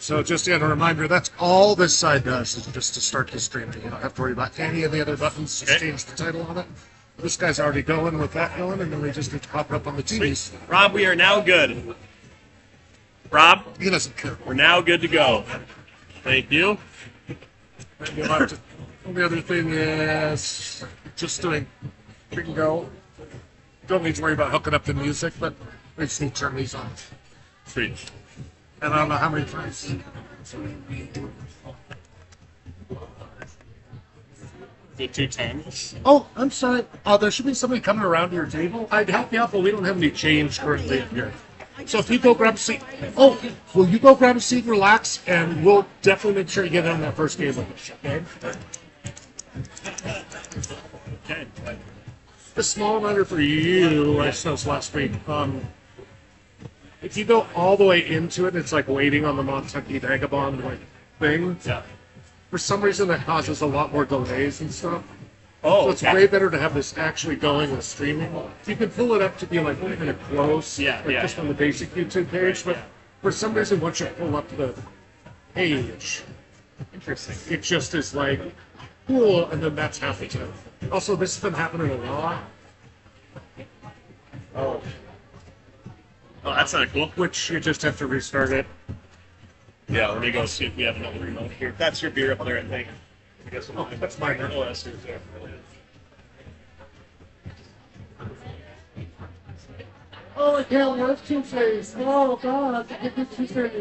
So just a reminder, that's all this side does is just to start the stream. You don't have to worry about any of the other buttons. Just change the title on it. This guy's already going with that going, and then we just need to pop it up on the TVs. Rob, we are now good. Rob, He doesn't care. we're now good to go. Thank you. And you'll have to, the other thing is just doing bingo. Don't need to worry about hooking up the music, but we just need to turn these on. Sweet. And I don't know how many times. Good 210. Oh, I'm sorry. There should be somebody coming around to your table. I'd help you out, but we don't have any change currently here. So if you go grab a seat. Oh, will you go grab a seat and relax? And we'll definitely make sure you get in on that first game with us, okay? Okay. A small reminder for you, I suppose last week. If you go all the way into it, it's like waiting on the Montucky Vagabond like thing. Yeah. For some reason, that causes a lot more delays and stuff. Oh, So it's way better to have this actually going with streaming. You can pull it up to be like kind of close, just on the basic YouTube page. But for some reason, once you pull up the page, Interesting. it just is like cool, and then that's half the time. Also, this has been happening a lot. Oh, that's not cool. Which you just have to restart it. Yeah, let me go see if we have another remote here. That's your beer up there, I think. I guess That's mine. Oh, that's yours there. Oh, I can't work Tuesdays. Oh, God, I can't do Tuesdays.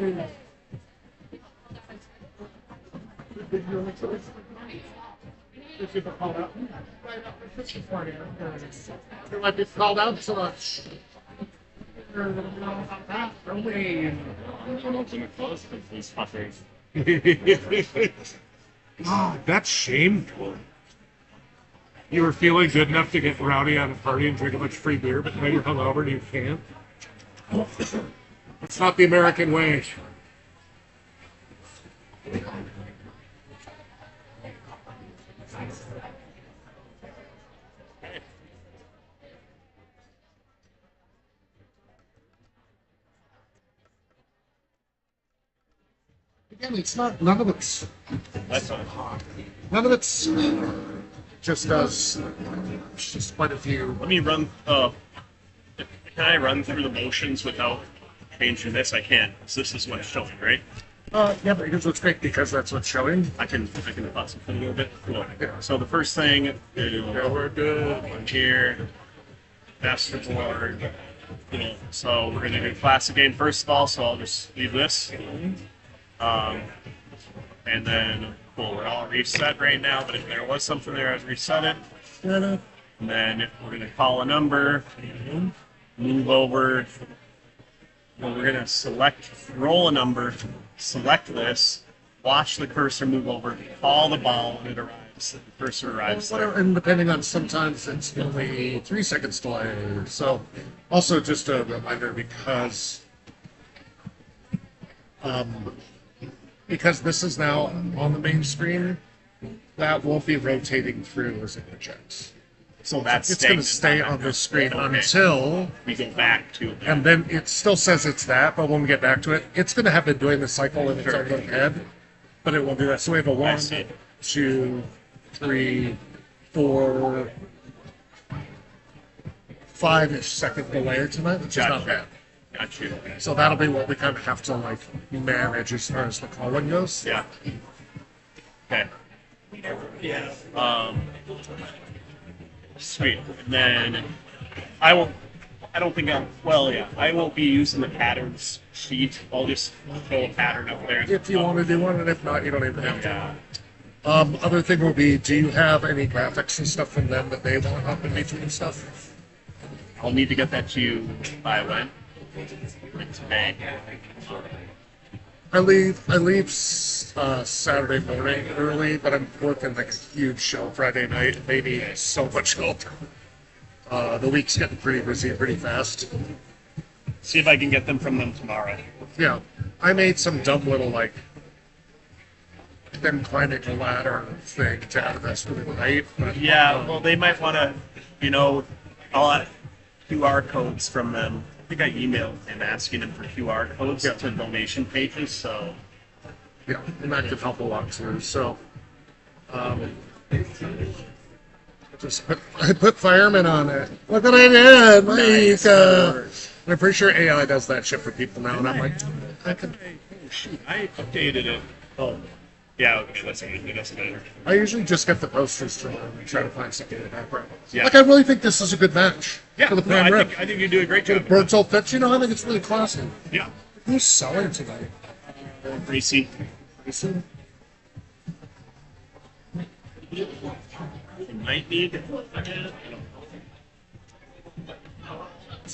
It might be called out so much. Oh, that's shameful. You were feeling good enough to get rowdy at a party and drink a bunch of free beer, but now you're hungover and you can't. It's not the American way. Again, it's not, none of it's That's not hot. None of it's just us. It's just quite a few. Let me run. Can I run through the motions without changing this? I can. So this is what's showing, right? Yeah, because it's great because that's what's showing. I can pause it a little bit. Cool. Yeah. So the first thing is Yeah, we're good. one here. Masterboard. So we're gonna do classic game first of all. So I'll just leave this. And then cool. We're all reset right now. But if there was something there, I'd reset it. And then we're gonna call a number. Move over. Well, we're gonna roll a number, select this, watch the cursor move over, call the ball when it arrives. The cursor arrives there. And depending on, sometimes it's only 3 seconds delay. So, also just a reminder because this is now on the main screen, that won't be rotating through as it projects. So that's It's going to stay on this screen until we go back to it. and then it still says it's that, but when we get back to it, it's going to have been doing the cycle in its own little head, but it won't do that. So we have a 1, see. 2, 3, 4, 5-ish second delay tonight, which is not bad. Got you. So that'll be what we kind of have to like manage as far as the calling goes. Yeah. Okay. Yeah. Sweet. And then I won't be using the patterns sheet. I'll just throw a pattern up there. If you want to do one, and if not, you don't even have to. Yeah. Other thing will be, do you have any graphics and stuff from them that they want up in between stuff? I'll need to get that to you by when? Like today. I leave Saturday morning early, but I'm working like a huge show Friday night. Maybe so much help. The week's getting pretty busy and pretty fast. See if I can get them from them tomorrow. Yeah, I made some dumb little like them climbing a ladder thing to add this for the night. But, Yeah, well, they might want to, I'll add QR codes from them. I think I emailed him asking him for QR codes to donation pages, so Yeah, and that could help a lot too. So, um, I put fireman on it. Look what I did. Nice. I'm pretty sure AI does that shit for people now, and I'm like, I could. Oh, shoot. I updated it. Oh. Yeah, okay, that's good. That's better. I usually just get the posters to try to find something in the background. Yeah. Like, I really think this is a good match Yeah, for the no, prime rib. I think you do a great job. Birds all fits, you know, I think it's really classy. Yeah. Who's selling tonight? Greasy. Might need. There's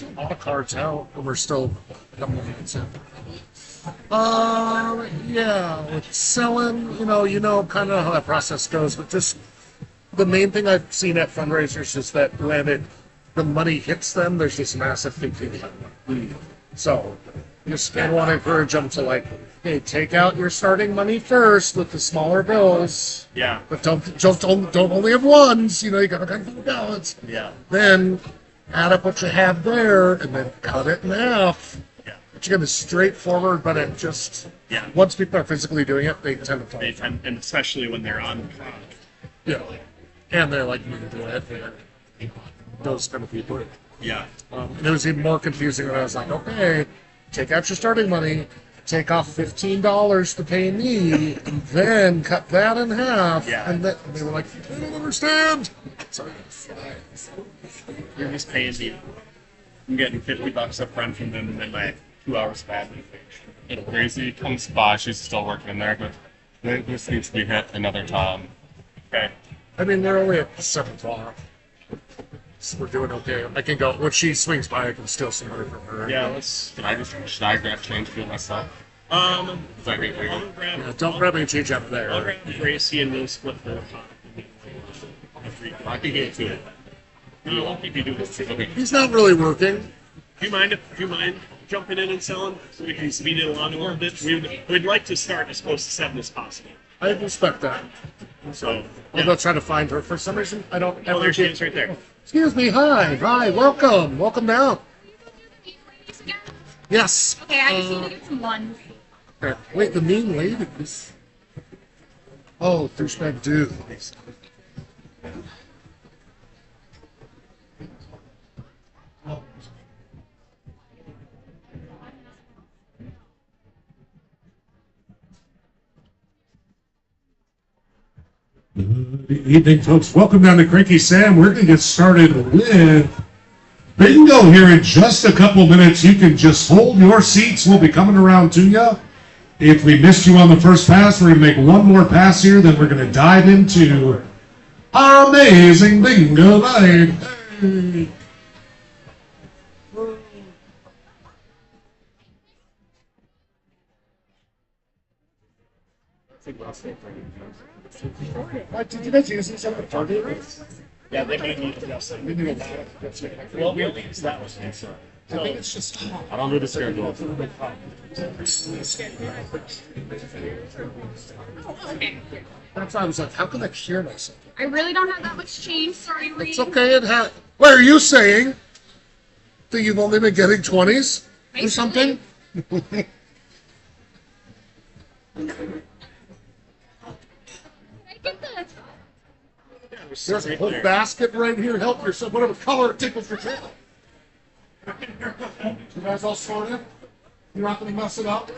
a lot of cards out, and we're still a couple of minutes in. Yeah, with selling, you know kind of how that process goes, but just the main thing I've seen at fundraisers is that when the money hits them, there's this massive thinking. So, just kind of want to encourage them to like, hey, take out your starting money first with the smaller bills, Yeah. but don't only have ones. You gotta kind of balance. Yeah. Then add up what you have there, and then cut it in half. Yeah. Which again is straightforward, but it just Yeah. once people are physically doing it, they tend to They follow. tend, and especially when they're on the clock. Yeah, and they're like me to do it. Those kind of people. Yeah. And it was even more confusing when I was like, okay, take out your starting money, take off $15 to pay me, and then cut that in half. Yeah. And they were like, I don't understand. So, You're just paying me. I'm getting $50 up front from them, and then my 2 hours of admin. If Gracie comes by, she's still working there, but this needs to be hit another time. Okay. I mean, they're only at 7 o'clock. So we're doing okay. I can go, when she swings by, I can steal some money from her. Yeah, let's. Should I grab change for myself? Is that right? I'll grab. Yeah, don't grab any change up I'll there. grab Gracie and we'll split the. I can get to it. No, I'll keep you doing this. Okay. He's not really working. Do you mind jumping in and selling so we can speed it along a little bit? We'd like to start as close to 7 as possible. I respect that. So, I'll go try to find her. For some reason, I don't Oh, ever there she get... is right there. Excuse me, hi, welcome down. Yes. Okay, I just need to get some ones. Wait, the mean ladies. Oh, douchebag dude. Good evening, folks. Welcome down to Cranky Sam. We're going to get started with bingo here in just a couple minutes. You can just hold your seats. We'll be coming around to you. If we missed you on the first pass, we're going to make one more pass here, then we're going to dive into our amazing bingo night. Hey. Did you guys use these at the party? Yeah, they may need adjusting. We need a lot of good stuff. Well, we only use that one. So, I think it's just hot. I don't do the schedule. That's why I was like, how can I hear myself? I really don't have that much change. Sorry, Reed. It's okay. What are you saying? That you've only been getting 20s or something? I get this. There's a whole basket right here. Help yourself. Whatever color it tickles your tail. You guys all sorted? You're not going to mess it up?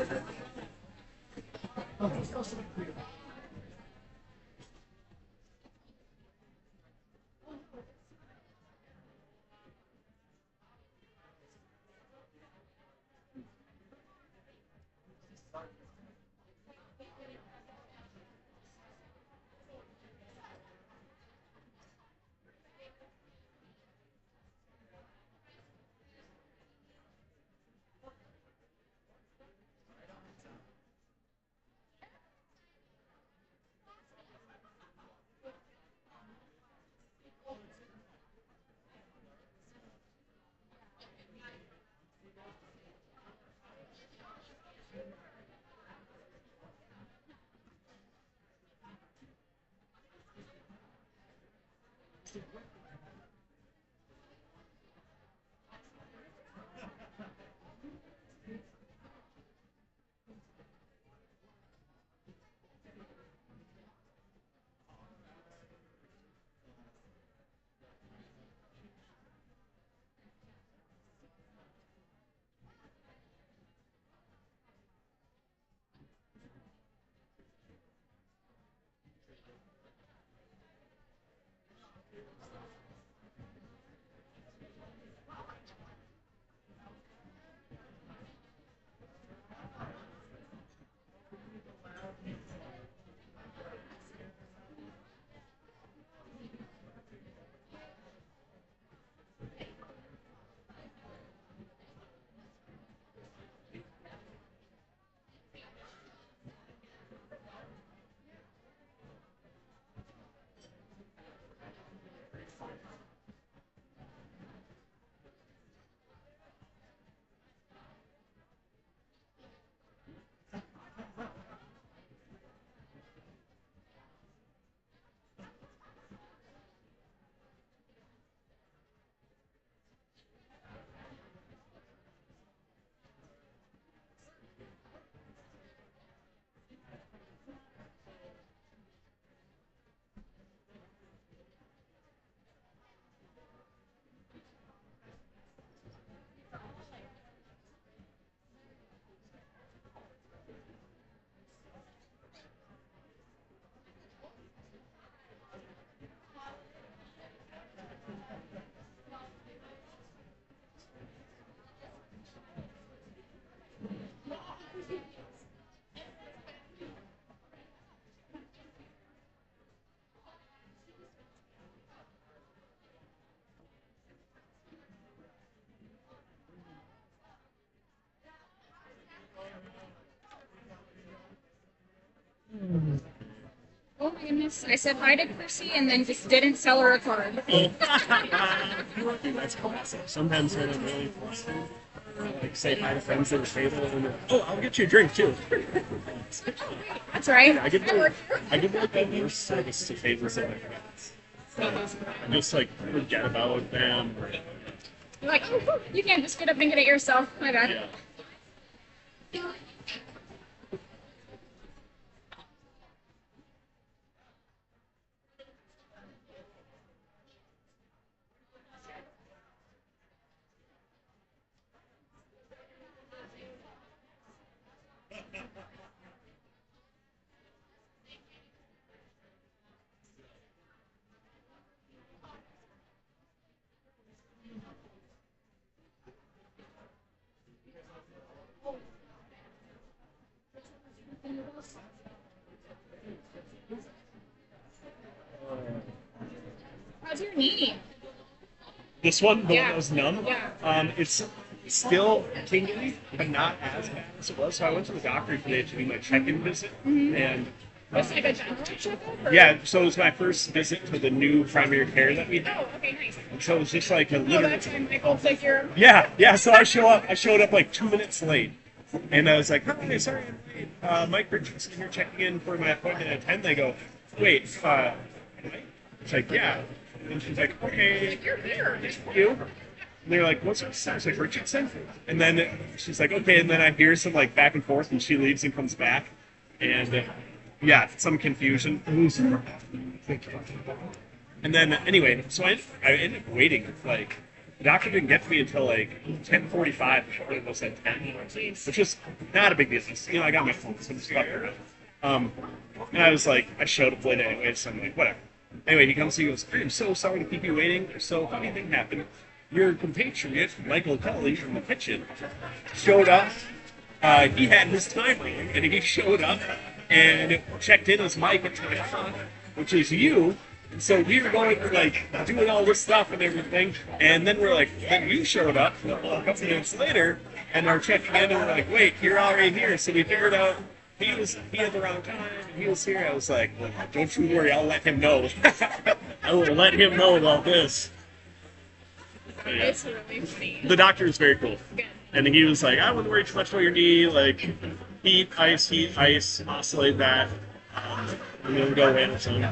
my goodness. I said hi to Chrissy and then just didn't sell her a card. That's classic. Sometimes when I'm really flustered, I like say hi to friends at the table and they're, oh, I'll get you a drink too. That's right. I give like the worst service to tables at my friends. I just like forget about them. Or, You're like, oh, you can't just get up and get it yourself. My bad. yeah. How's your knee? This one, the one Yeah. that was numb, Yeah. it's still tingly, but not as bad as it was. So I went to the doctor today to do my check-in visit, and Just like a general checkup? Or? yeah, so it was my first visit to the new primary care that we have. Oh, okay, nice. So it was just like a Oh, little. that's when Michael took your. Yeah. So I showed up like 2 minutes late, and I was like, "Hi, sorry, I'm late. Mike Richardson here checking in for my appointment at 10." They go, "Wait, Mike?" It's like, "Yeah," and she's like, "Okay, You're here. you." And they're like, "What's her name?" I was like, "Richardson." And then she's like, "Okay," and then I hear some like back and forth, and she leaves and comes back, and yeah, some confusion. And then anyway, so I ended up waiting. Like the doctor didn't get to me until like 10:45. It was at 10, which was not a big deal. You know, I got my phone, so just fucked around. And I was like, I showed up late anyway, so I'm like, whatever. Anyway, he comes, he goes, "I'm so sorry to keep you waiting. So funny thing happened. Your compatriot, Michael Kelly from the kitchen, showed up. He had his time wrong, and he showed up and checked in as Mike at 10 o'clock, which is you. And so we were going like doing all this stuff and everything, and then we're like, then you showed up a couple minutes later and are checking in, and we're like, wait, you're already here. So we figured out he had the wrong time, and he was here. I was like, well, don't you worry, I'll let him know. I will let him know about this. But yeah. It's really funny. The doctor is very cool. Good. And he was like, I wouldn't worry too much about your knee. Like, heat, ice, oscillate that. And then go in. So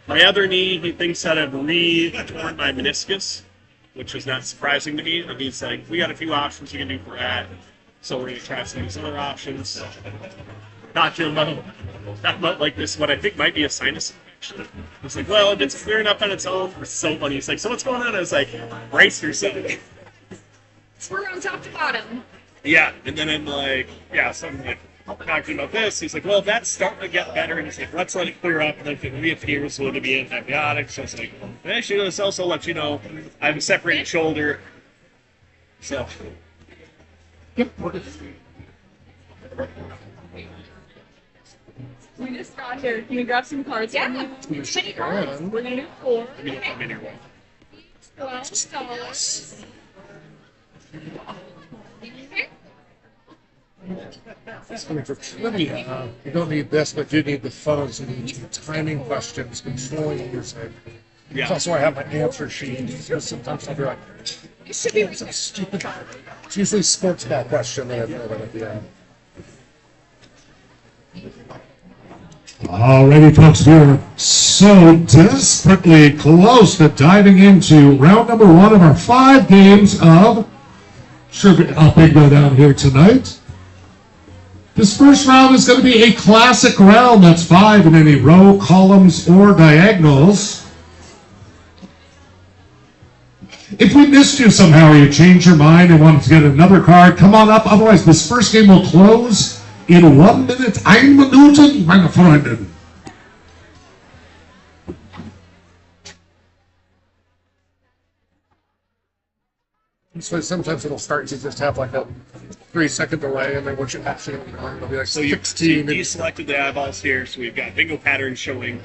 my other knee, he thinks that I've re-torn my meniscus, which was not surprising to me. And he's like, we got a few options you can do for that. So we're going to try some of these other options. Talking about like this, what I think might be a sinus infection. He's like, well, if it's clearing up on its own, it's so funny. He's like, so what's going on? I was like, brace yourself. We're on top to bottom. Yeah, and then I'm like, yeah, so I'm like talking about this. He's like, well, if that's starting to get better, and he's like, let's let it clear up, and then if it reappears, will it be antibiotics? So it's like, and actually, let's also let you know I have a separated shoulder. So, We just got here. Can we grab some cards? Yeah. Many cards. We're gonna do 4. let me come in here. $12. It's funny for trivia. You don't need this, but you need the phones. You need timing questions, controlling music. Yeah. That's why I have my answer sheet. Because sometimes I'll be like, It should be it's a stupid. It's usually sports ball question that I throw in at the end. Alrighty, folks, we're so desperately close to diving into round number 1 of our 5 games of Bingo down here tonight. This first round is going to be a classic round. That's 5 in any row, columns, or diagonals. If we missed you somehow or you changed your mind and wanted to get another card, come on up. Otherwise, this first game will close in 1 minute, 1 Minuten, meine Freunde. So sometimes it'll start to just have like a 3-second delay, and then once you actually it'll be like So you 16. deselected the eyeballs here, so we've got bingo patterns showing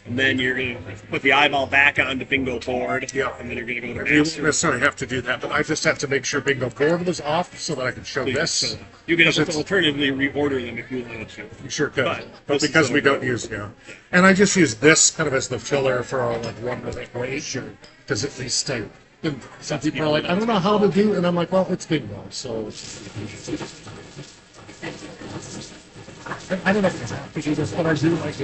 and then you're going to put the eyeball back onto bingo board, Yeah. and then you're going to go to You don't master. necessarily have to do that, but I just have to make sure bingo board was off so that I can show this. So you can Because it's- alternatively reorder them if you want to. You sure could. But But this is because we the- don't use, and I just use this kind of as the filler for our like 1 minute wait. Because at least some people are like, I don't know how to do, and I'm like, well, it's bingo, so. I don't know if it's because that's what I do. Like,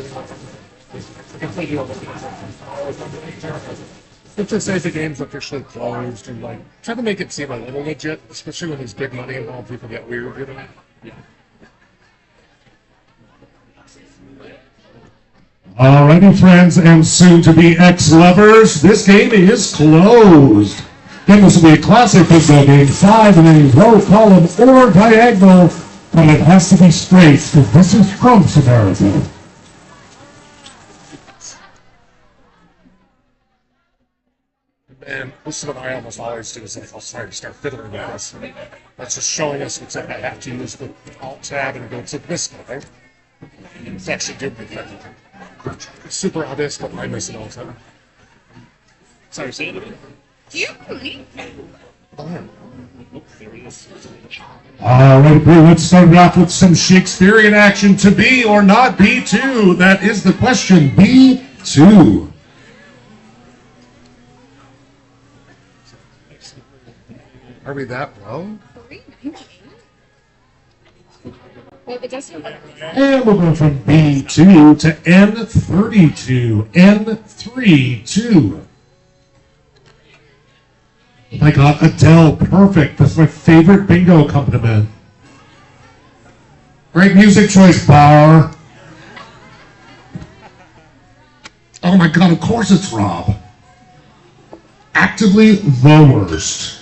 if they say the game's officially closed, and like try to make it seem a little legit, especially when there's big money involved, people get weird, you know. Alrighty, friends, and soon-to-be ex-lovers, this game is closed. Again, this will be a classic bingo game, 5 in a row, column, or diagonal, but it has to be straight, because this is Trump's America. And this is what I almost always do is like, I'll start fiddling with this. That's just showing us what's like I have to use the Alt tab and go to this guy. It's actually doing it. Super obvious, but I miss it all the time. Sorry, say it again. Alright, let's start off with some Shakespearean action. To be or not B2? That is the question. B2. Are we that low? Well, it does have And we'll go from B2 to N32. N32. Oh my God, Adele, perfect. That's my favorite bingo accompaniment. Great music choice, Bauer. Oh my God, of course it's Rob. Actively the worst.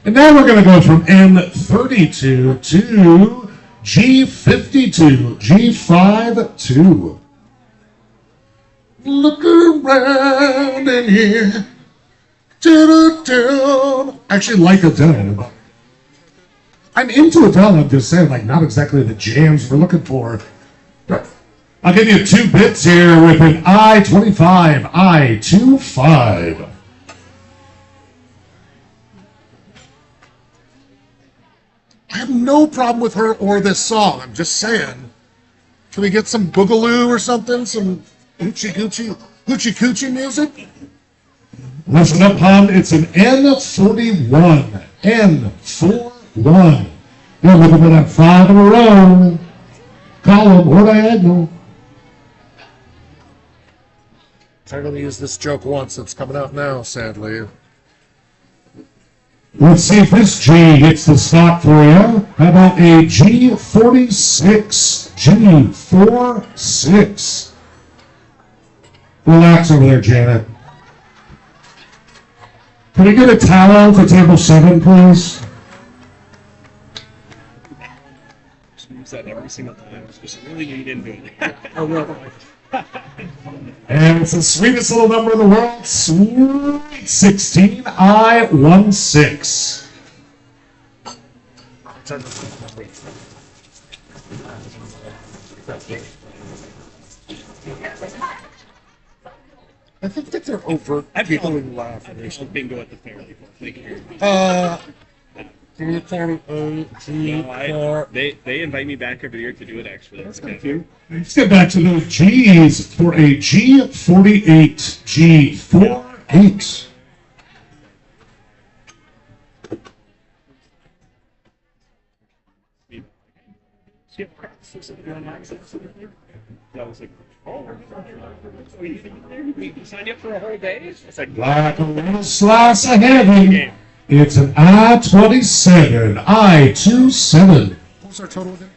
And now we're going to go from N32 to G52, G52. Look around in here. I actually like Adele. I'm into Adele, I'm just saying, like, not exactly the jams we're looking for. I'll give you 2 bits here with an I-25, I-25. I have no problem with her or this song. I'm just saying. Can we get some boogaloo or something? Some hoochie coochie music? Listen up, hon. It's an N41. N41. You're looking for that 5 in a row. Column or diagonal. I'm going to use this joke once. It's coming out now, sadly. Let's see if this G hits the spot for you. How about a G46? G46. Relax over there, Janet. Can we get a towel for table 7, please? Use that every single time. Just really lean into it. And it's the sweetest little number in the world, sweet 16, I-16. I think that they're overt. I've People called- who laugh. I've called bingo at the fair before. Thank you. Can you tell me They invite me back every year to do it. Actually, that's kind of cute. Let's get back to those G's for a G48. G48. That was like, oh, so you signed up for a whole day? It's like, Like a little slice of heaven. It's an I-27. I-27. What's our total again?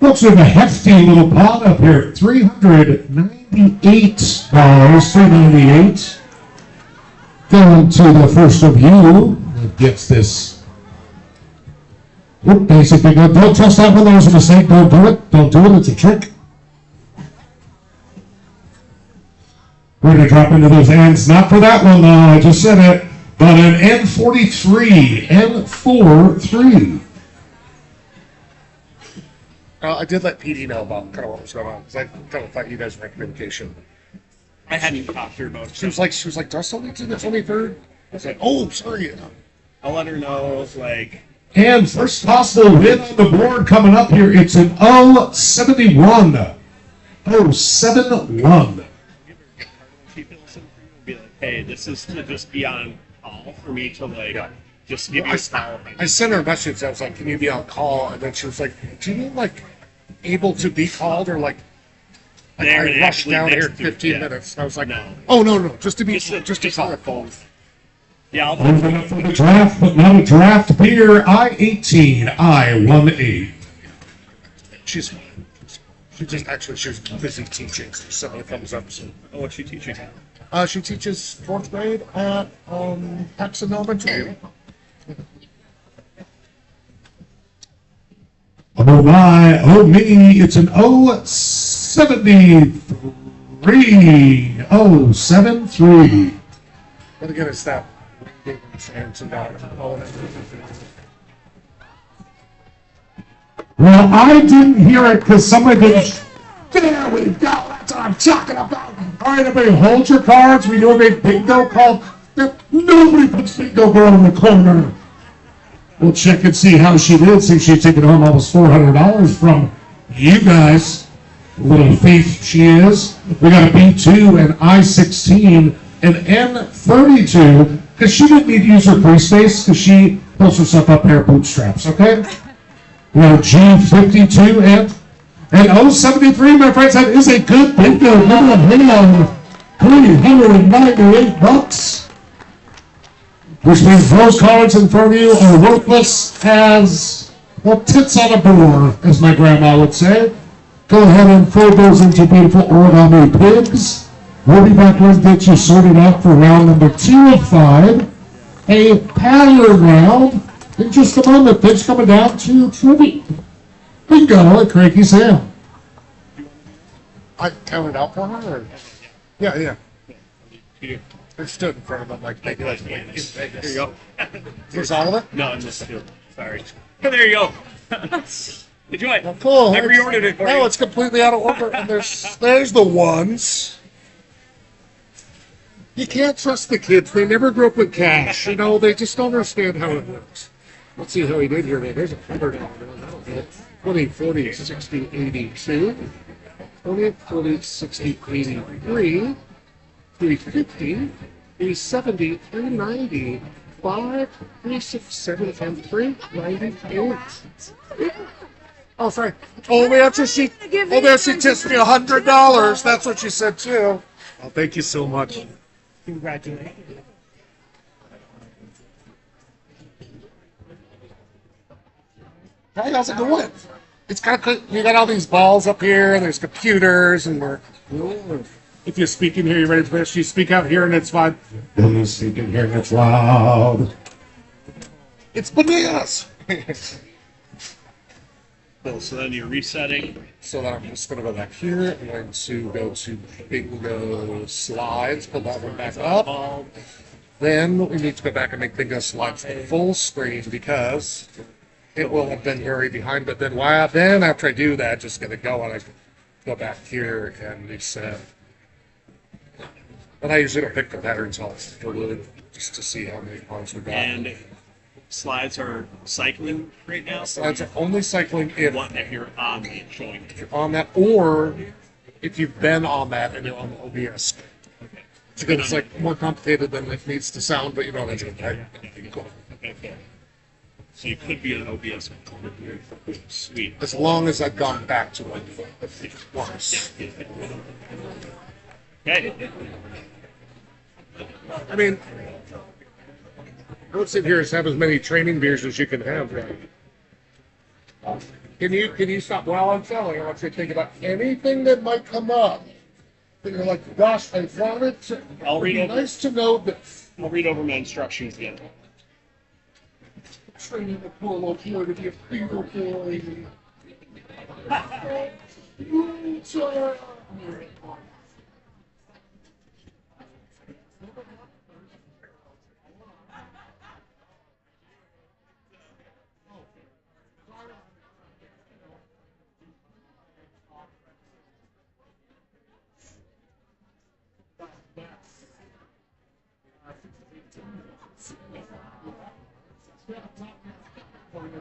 Looks like a hefty little pot up here. $398. $398. Going to the first of you that gets this. Oop, basic bingo. Don't trust that one. That was a mistake. Don't do it. Don't do it. It's a trick. We're going to drop into those ends. Not for that one, though. I just said it. But an N43. N43. I did let PD know about kind of what was going on because I kind of thought you guys were in communication. I hadn't talked to her about She was like, do I still need to the 23rd? I was like, oh, sorry. I'll let her know, like, And first possible win on the board coming up here. It's an 071. 071. she fills in for you and be like, hey, this is to just be on call for me to, like, just give you a call. I sent her a message. I was like, can you be on call? And then she was like, do you mean like able to be called or like There I and rushed actually down here in next to it, 15 yeah. minutes. I was like, No. oh, no, just to be, Just to call. on the phone. Yeah, I'll Moving up for the draft, but not a draft beer. I-18, I-18. She's she was busy teaching. So sent me a thumbs up. So. Oh, what's she teaching? She teaches fourth grade at Paxton Elementary. Oh my, oh me, it's an 073. 073. But again, it's that fans and all that. Well, I didn't hear it because somebody did. There we go. That's what I'm talking about. All right, everybody, hold your cards. We do a big bingo call. Nobody puts bingo girl in the corner. We'll check and see how she did. See if she's taken home almost $400 from you guys. Little thief she is. We got a B2 and I-16 and N32 because she didn't need to use her free space because she pulls herself up pair of bootstraps, okay? We have G52 and 073, my friends. That is a good bingo. $398. Which means those cards in front of you are worthless as, well, tits on a board, as my grandma would say. Go ahead and fold those into beautiful origami pigs. We'll be back with get you sorted out for round number 2 of 5. A pattern round in just a moment. Things coming down to trivia. Bingo at Cranky Sam. I counted out for her? Or? Yeah. I stood in front of them like maybe like in Vegas. There you go. Was all of it? No, I'm just sorry. There you go. Enjoy. Well, cool. I reordered it for No, you. it's completely out of order. And there's the ones. You can't trust the kids. They never grew up with cash. You know, they just don't understand how it works. Let's see how he did here. There's $100. 20, 40, 60, 82. 20, 40, 60, 83. 350, 370, 390, 5, 367, and 398. Oh, sorry. Oh, that's she tipped me $100. That's what she said too. Oh, thank you so much. Congratulations. Hey, how's it going? It's kind of you got all these balls up here, and there's computers, and we're. If you speak in here, you're ready for this. You speak out here, and it's fine. You speak in here and it's loud. It's bananas. Cool. So then you're resetting. So then I'm just going to go back here. I'm going to go to bingo slides, pull that one back up. Then we need to go back and make bingo slides full screen because it will have been very behind. But then after I do that, just going to go and I go back here and reset. But I usually don't pick the patterns off just to see how many points we got. And slides are cycling right now. Slides are only cycling if you're on the showing. on that, or if you've been on that and you're on the OBS. Okay. Because it's like more complicated than it needs to sound, but you know that's okay. Cool. Okay. Cool. So you could be on OBS. Sweet. As long as I've gone back to it once. Okay. I mean, I would sit here and have as many training beers as you can have, right? Can you stop while I'm selling? I want you to think about anything that might come up. And you're like, gosh, I wanted to. I'll read It'd be over. nice to know that. I'll read over my instructions again. Training the poor little boy to be a feeder boy.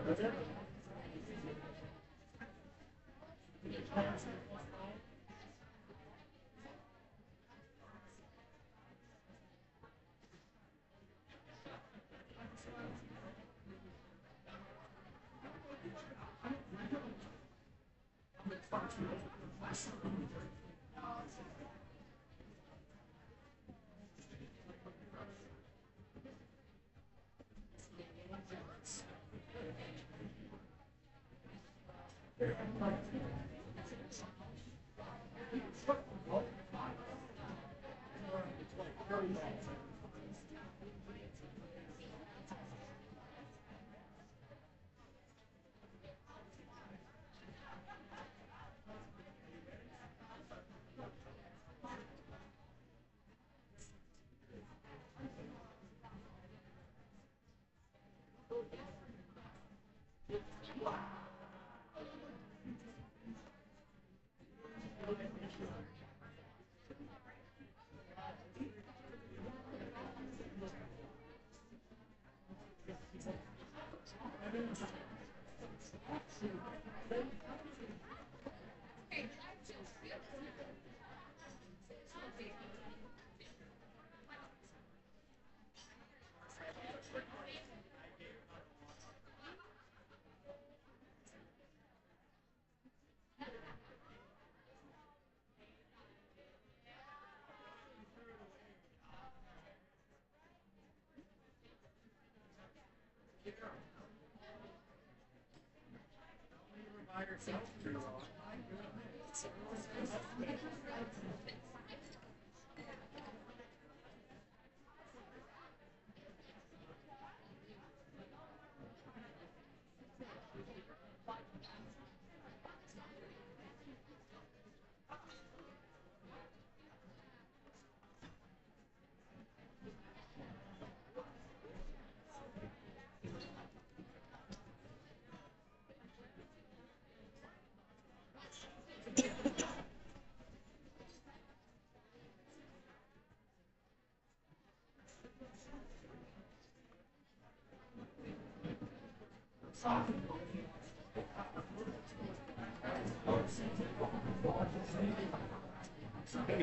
A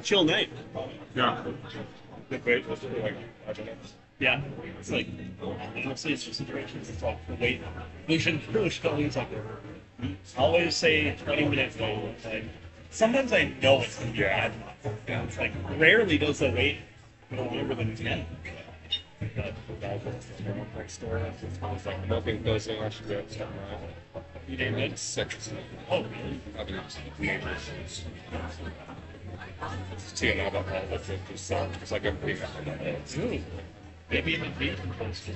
chill night. Yeah. Good wait. Let's do like 5 minutes. Yeah, it's like honestly, it's just a duration. It's like the wait. We should always like always say 20 minutes wait. Like sometimes I know it's gonna be bad. Yeah, it's like rarely does the wait go longer than 10. But Next door. It's like nothing goes in. I should go check mine. you named it. 6. Oh, really? I mean, it's TNA about all of it. Just like everything. Ooh. Maybe even be close to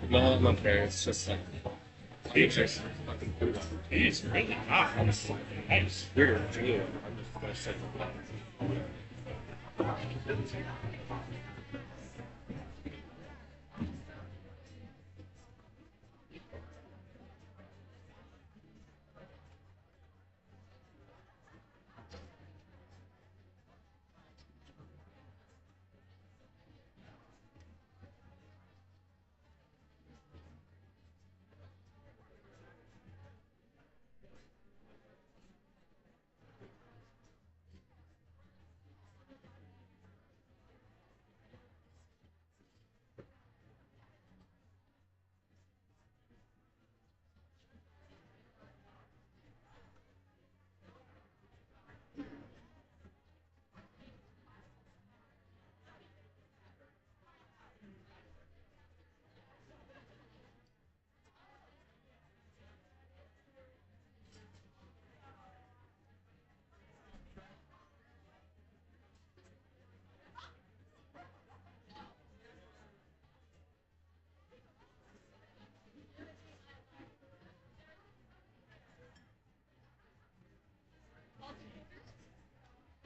No, I'm okay. It's just like. Beatrice. It's really hot. Nice. Weird, too. I'm just gonna say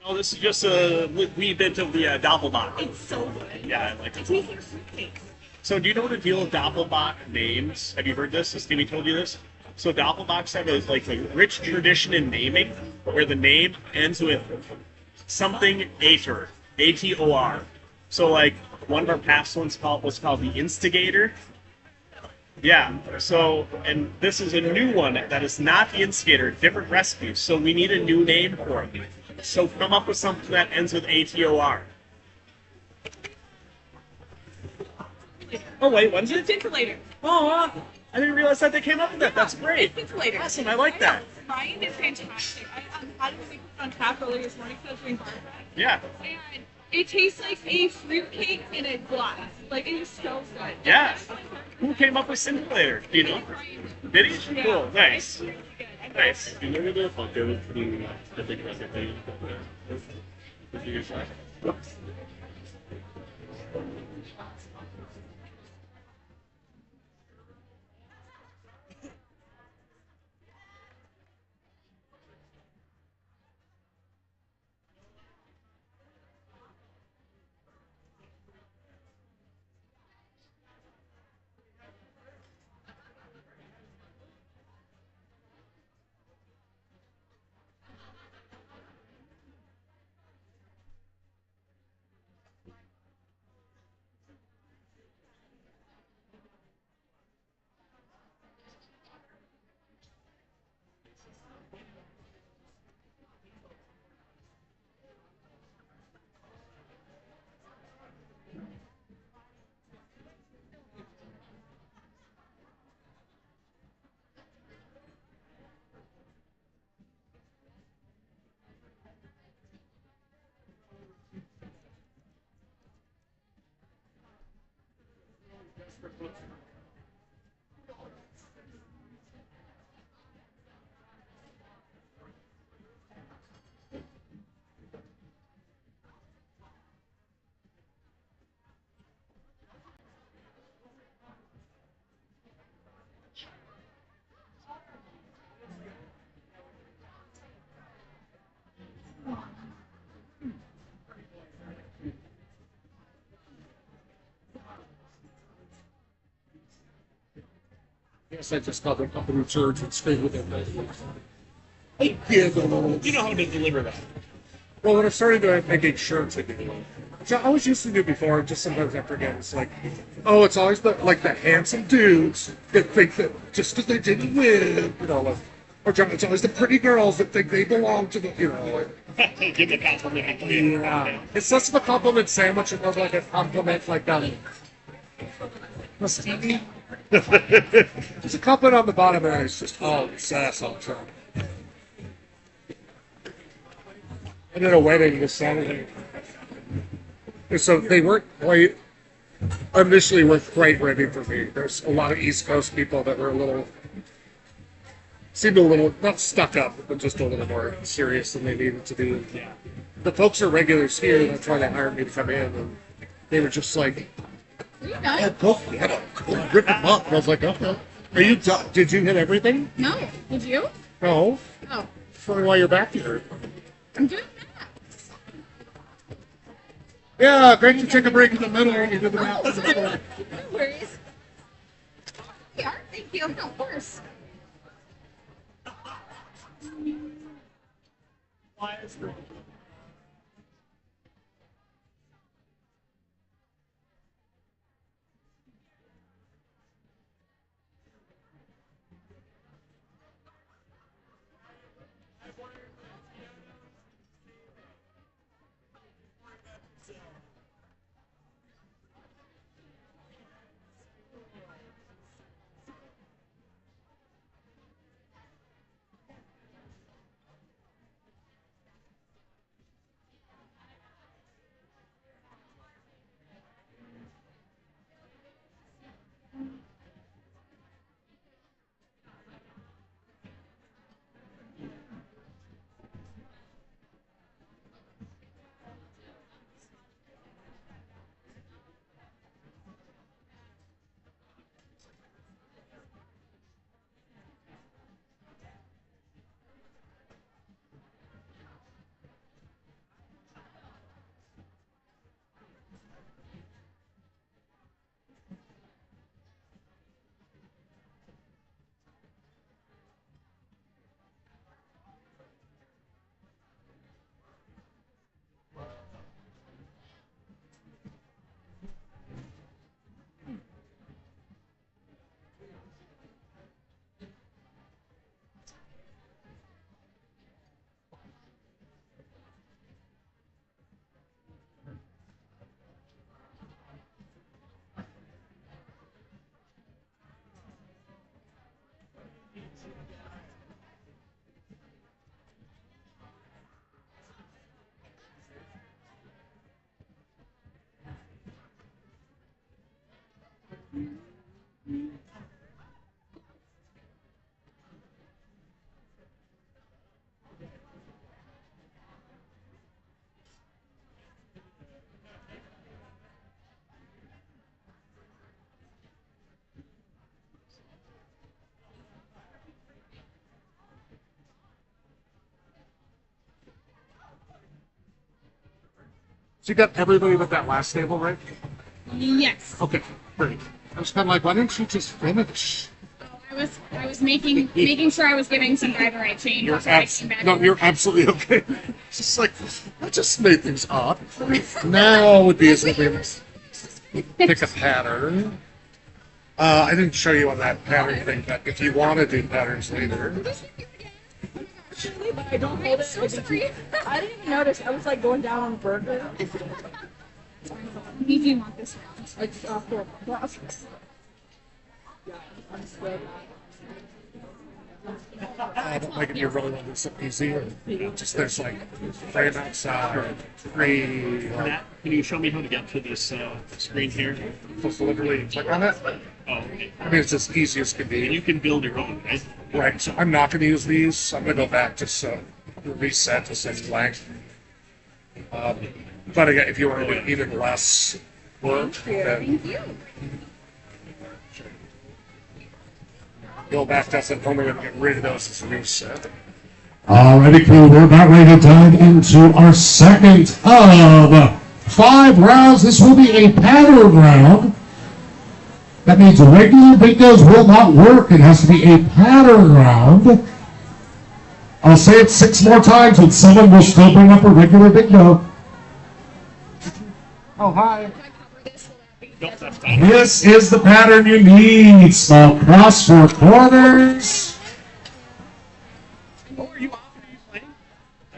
Oh, this is just a wee bit of the Doppelbach. It's so good. Yeah, I like It's it. making fruitcakes. So do you know the deal with Doppelbach names? Have you heard this? Has Timmy told you this? So Doppelbachs have a rich tradition in naming where the name ends with something Ator, A-T-O-R. So like one of our past ones was called the Instigator. Yeah. So, and this is a new one that is not the Instigator, different recipe. So we need a new name for it. So come up with something that ends with ATOR. Oh wait, when's it? Scintillator. Oh, I didn't realize that they came up with that. That's great. Scintillator. Awesome. I like that. Mine is fantastic. I had it make it on tap earlier this morning because I was doing bar prep. Yeah. And it tastes like a fruitcake in a glass. Like, it is so good. Yeah. Who came up with Scintillator? Do you know? Did he? Cool. Nice. Nice. You know the fucking epic recipe? If you try. Yes, I just got them up in the church and stayed with them. Hey, kid. You know how to deliver that. Well, when I started doing making shirts, I do. Which I always used to do before, just sometimes I forget. It's like, oh, it's always the handsome dudes that think that just because they didn't win, like, or it's always the pretty girls that think they belong to the, like, Give a compliment. yeah. It's less of a compliment sandwich and more like a compliment like that. Stevie? There's a compliment on the bottom and it's just all sass all the time. I did a wedding this Saturday. And so they weren't quite, initially weren't quite ready for me. There's a lot of East Coast people that were seemed a little, not stuck up, but just a little more serious than they needed to be. Yeah. The folks are regulars here, that's why they hired me to come in, and they were just like, yeah, go get them. Rip them up. And I was like, okay. Are you done? Did you hit everything? No. Did you? No. Oh. Probably why you're back here. I'm doing that. Yeah, great to take a break in the middle. You did the math. No worries. Yeah, thank you. No, of course. Why is it? So you got everybody with that last table, right? Yes. Okay, great. I was kind of like, why didn't you just finish? I was making sure I was giving some guy the right change. You're before I came back. no, you're absolutely okay. It's just like, I just made things up. Now would be as we pick a pattern. I didn't show you on that pattern thing, but if you want to do patterns later, I don't hold it. So sorry. I didn't even notice. I was like going down on the burger. If you want this round. Like, cool. Yeah, I'm scared. I don't like it. You really want to do something easy, or just there's like frame outside, free. Matt, can you show me how to get to this screen here? Just literally click on it. Oh, okay. I mean, it's as easy as can And be. you can build your own, right? Right, so I'm not going to use these. So I'm going to go back to reset to set blank. But again, if you want to do even less work, then Thank you. go back to us and only get rid of those as reset. Alrighty, crew, we're about ready to dive into our second of 5 rounds. This will be a pattern round. That means regular bingos will not work. It has to be a pattern round. I'll say it 6 more times and someone will still bring up a regular bingo. Oh, hi. If I cover this, will that be Don't have time. This is the pattern you need. Small cross 4 corners. Oh, are you off? Are you playing?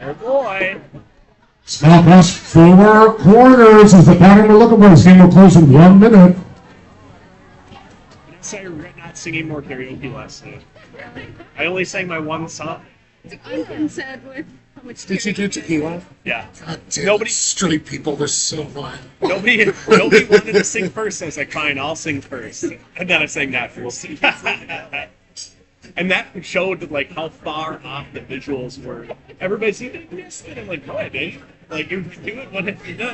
Oh boy. Small cross 4 corners is the pattern we're looking for. This game will close in 1 minute. I regret not singing more karaoke last night. I only sang my one song. Unsaid said with how much Did you do tequila? Yeah. God damn, Nobody- straight people, they're so fun. Nobody wanted to sing first. I was like, fine, I'll sing first. And then I sang that first. And that showed like how far off the visuals were. Everybody's like, you missed it. I'm like, no, I didn't. Like, you do it when it. No.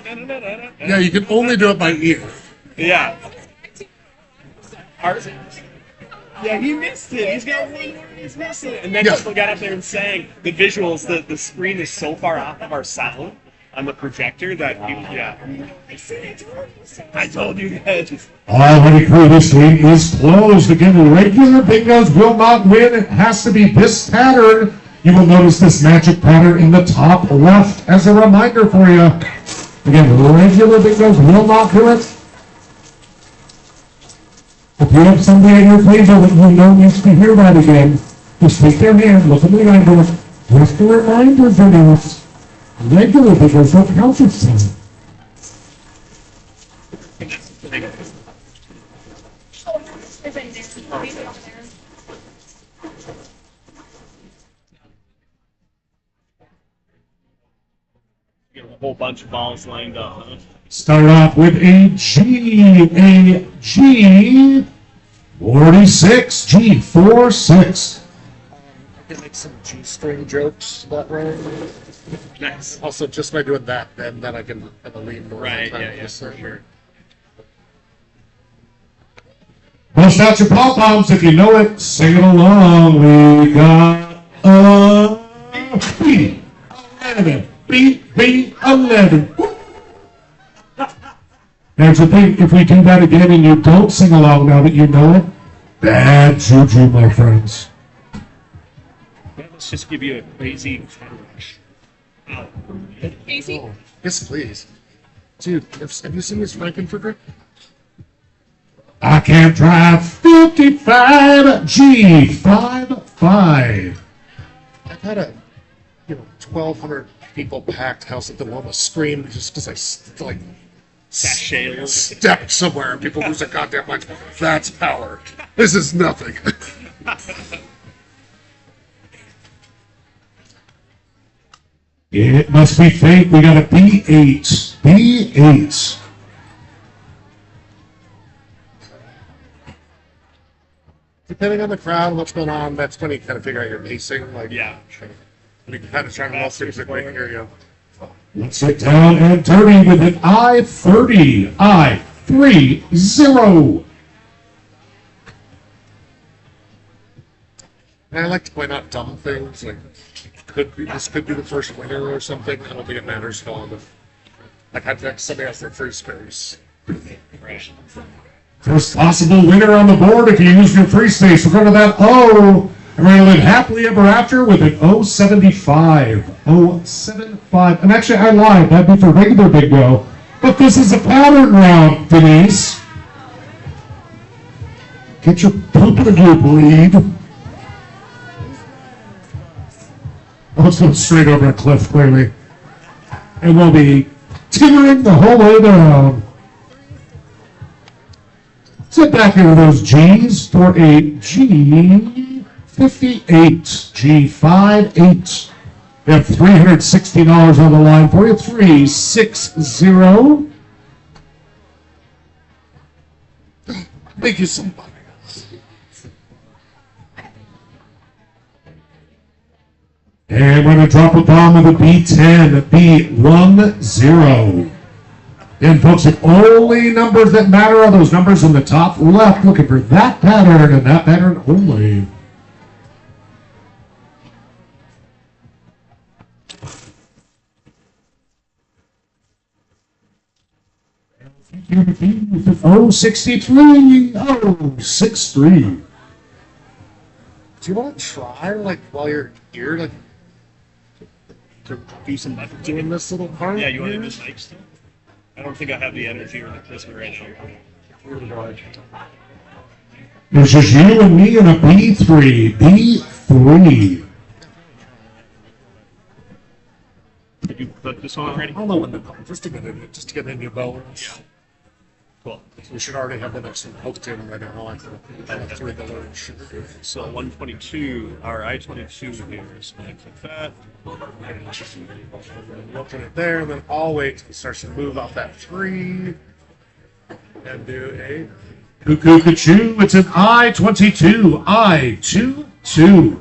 Yeah, you can only do it by ear. Yeah. Ours. Yeah, he missed it. He's got one word. He's missing it. And then Yeah. people got up there and sang the visuals. The screen is so far off of our sound on the projector that people, yeah. I told you guys. Alrighty, crew, this game is closed. Again, regular bingos will not win. It has to be this pattern. You will notice this magic pattern in the top left as a reminder for you. Again, regular bingos will not do it. If you have somebody at your table that you know needs to hear that again, just take their hand, look at the reminder. Just a reminder, Denise. Regular bingos don't count as time. Is it there? Maybe up there. You know, a whole bunch of balls lined up. Huh? Start off with a G 46, G46. I can make some G-string jokes that way. Nice. Also, just by doing that, then I can have a lean more. Right, time yeah, to for say. sure. Bust out your pom-poms if you know it. Sing it along. We got a B11. B11. Here's the thing, if we do that again and you don't sing along now that you know it, bad juju, my friends. Yeah, let's just give you a crazy rush. Oh. Casey? Yes, please. Dude, have you seen this Frankenfurter? I can't drive 55 G55. I've had a 1,200 people packed house at the Loma scream just because I Sashay. stepped somewhere and people lose their goddamn mind. That's power. This is nothing. It must be fake. We got a B8. B8. Depending on the crowd, what's going on, that's when you kind of figure out your pacing. Like, Yeah. you can kind of try to most music like here you go. Let's get down and dirty with an I-30. I-30. And I like to point out dumb things, like this could be the first winner or something. I don't think it matters at all. But Like somebody has their free space. Right. First possible winner on the board if you use your free space. We're going to that O. And we're going to live happily ever after with an 075. 075. And actually, I lied. That'd be for regular bingo. But this is a pattern round, Denise. Get your poop in your bleed. Oh, it's going straight over a cliff, clearly. And we'll be tittering the whole way down. Sit back into those G's for a G58. G58. We have $360 on the line for you. 360. Thank you so much. And we're going to drop a bomb of the B10, B10. And folks, the only numbers that matter are those numbers in the top left. Looking for that pattern and that pattern only. Oh, 63. Oh, 63. Do you want to try, like, while you're here, like, to Do some doing this little part? Yeah, you want to here? do this mic still? I don't think I have the energy or the charisma right now. It's just you and me and a B3. B3. Did you put this on already? I don't know when to call, just to get in your bones. Yeah. Cool. We should already have the next one hooked in right now. I have three dollars. So 122, our I-22 here is going to click that. Look at it there, and then I'll wait till it starts to move off that three. And do a Cuckoo Cuckoo, it's an I-22. I-22.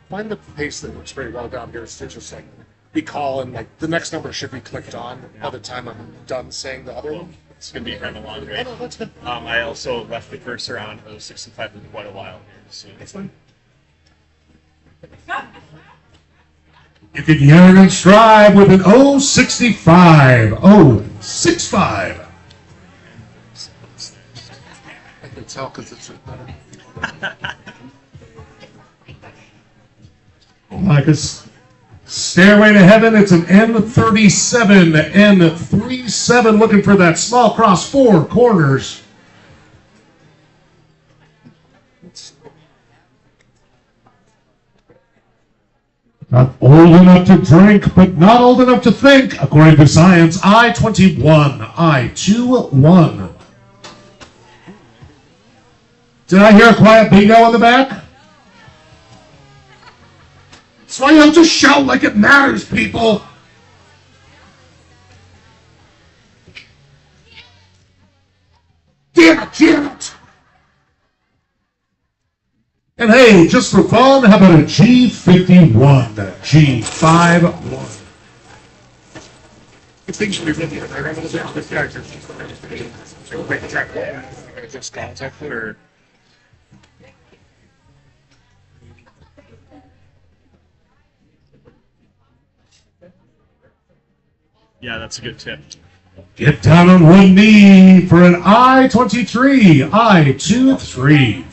find the pace that works very well down here. So just like be calling, like the next number should be clicked on by the time I'm done saying the other one. It's going to be kind of long, right? Oh, that's good. I also left the cursor on 65 for quite a while here. So That's fine. You can yearn and strive with an 065. 065. I can tell because it's Like a stairway to heaven, it's an N37. N37, looking for that small cross four corners. Not old enough to drink, but not old enough to think, according to science. I-21. I-21. Did I hear a quiet bingo in the back? That's why you have to shout like it matters, people. Damn it. And hey, just for fun, how about a G51? G51. things should be really good. I remember this character. Quick track. Just contact it or. Yeah, that's a good tip. Get down on one knee for an I-23. I-23.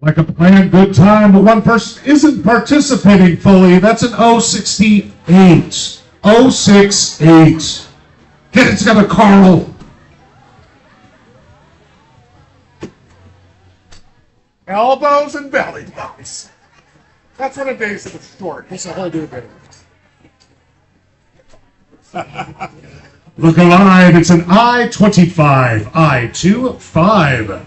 Like a planned good time, but one person isn't participating fully. That's an 068. 068. Get it together, Carl. Elbows and belly buttons. That's what a day's in the short. It's a whole new day. Look alive, it's an I-25. I-25.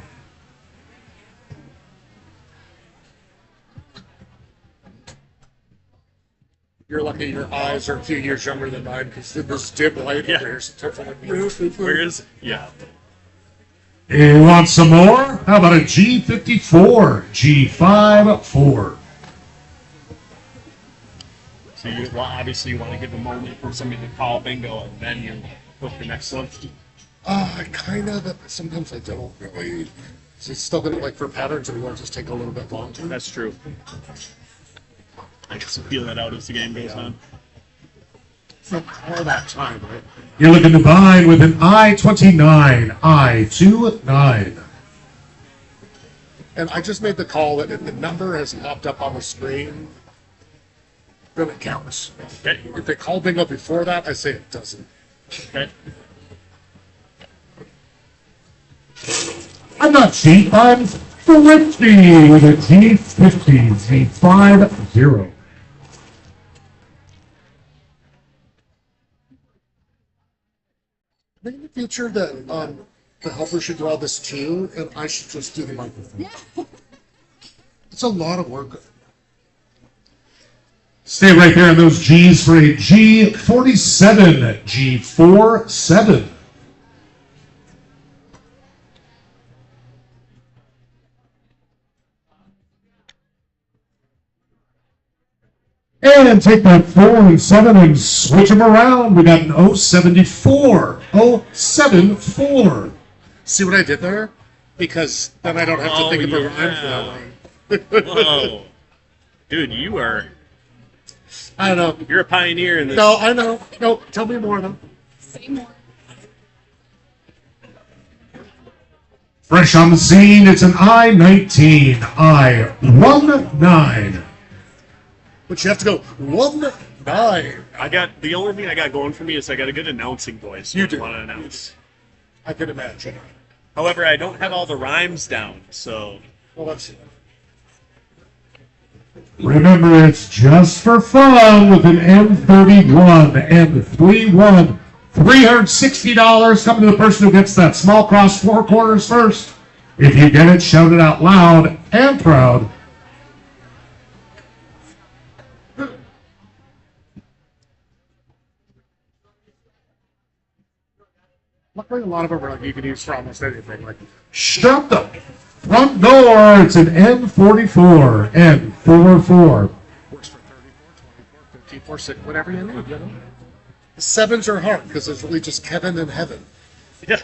You're lucky your eyes are a few years younger than mine because it was dim light Yeah. over here. So Where is it? Yeah. You want some more? How about a G54? G54. So you obviously you want to give a moment for somebody to call bingo and then you book the next one. I kind of, sometimes I don't really. So it's still gonna, like, for patterns, it will just take a little bit longer. That's true. I guess feel that out as the game goes on. From all that time, right? You're looking to bind with an I-29, I-29. And I just made the call that if the number has popped up on the screen, then it counts. Okay. If they call bingo before that, I say it doesn't. Okay. I'm not cheap, I'm thrifty with a G50, G50. I think in the future that the helper should do all this too, and I should just do the microphone. It's a lot of work. Stay right there on those G's for a G47, G47. And take that 4 and 7 and switch them around. We got an 074. 074. See what I did there? Because then I don't have to think of a yeah. rhyme for that one. Whoa. Dude, you are. I don't know. You're a pioneer in this. No, I know. No, tell me more though. Say more. Fresh on the scene, it's an I-19, I-19. But you have to go 1-9. I got the only thing I got going for me is I got a good announcing voice. You do. Want to announce. I could imagine. However, I don't have all the rhymes down, so Well, let's see. Remember, it's just for fun with an M31, M31. $360 coming to the person who gets that small cross 4 quarters first. If you get it, shout it out loud and proud. Luckily, a lot of them are you can use for almost anything. Like, Shut the front door. It's an N44, N44. works for 34, 24, 54, 6, whatever you need. You know? The sevens are hard because there's really just Kevin and Heaven. yeah.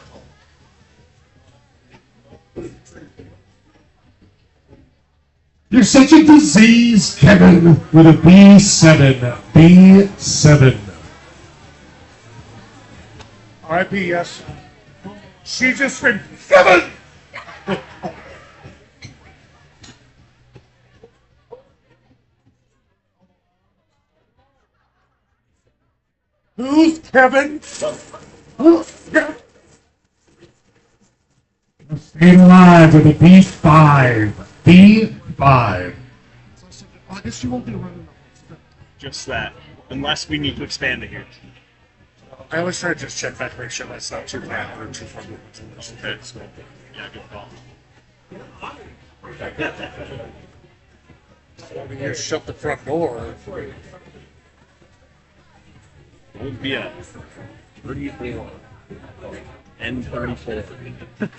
You're such a disease, Kevin, with a B7. B7. R.I.P. Yes. She just screamed, Kevin! Who's Kevin? Who's Kevin? Staying alive with a B5. B5. I guess you won't be running the Just that. Unless we need to expand it here. I always try to just check back, make sure that's not too bad or too far. Okay, so yeah, good call. When you shut the front door, It would be a 34. N34.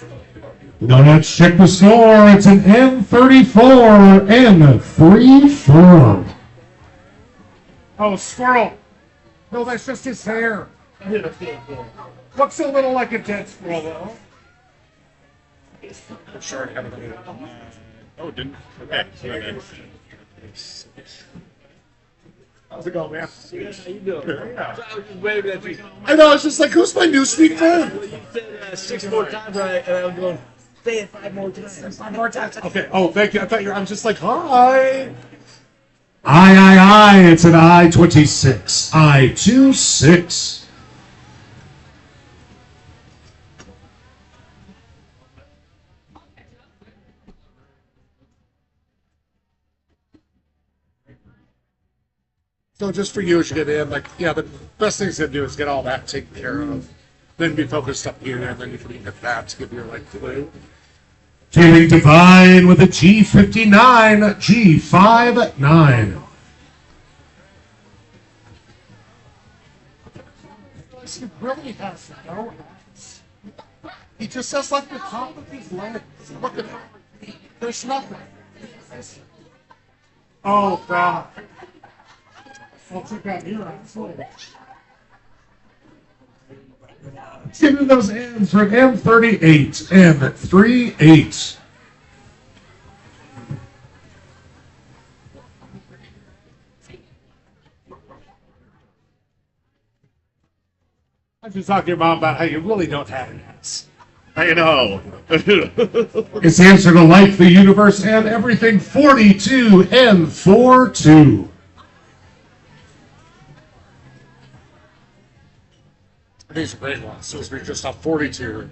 Now let's check the score. It's an N34, N34. oh, squirrel! No, that's just his hair. Looks a little like a dead squirrel, though. I'm sure I haven't been. Oh, didn't. Okay. How's it going, man? How you doing? So I was just waving at you. I know, it's just like, who's my new sweet friend? You said 6 more times, and I was going, say it 5 more times. 5 more times. Okay, oh, thank you. I thought I'm just like, hi. I. It's an I-26. I-26. So just for you as you get in, like, yeah, the best thing to do is get all that taken care of. Then be focused up here, and then you can get that to give you, like, clue. Feeling divine with a G59, G59. He really has no ass. He just has, like, the top of his legs. Look at him. There's nothing. Oh, God. I'll check out here, actually. Get into those ends for an M38. M38. I was just talking to your mom about how you really don't have an ass. I know. It's the answer to life, the universe, and everything. 42 and 42. These are great ones. So we're just up 42.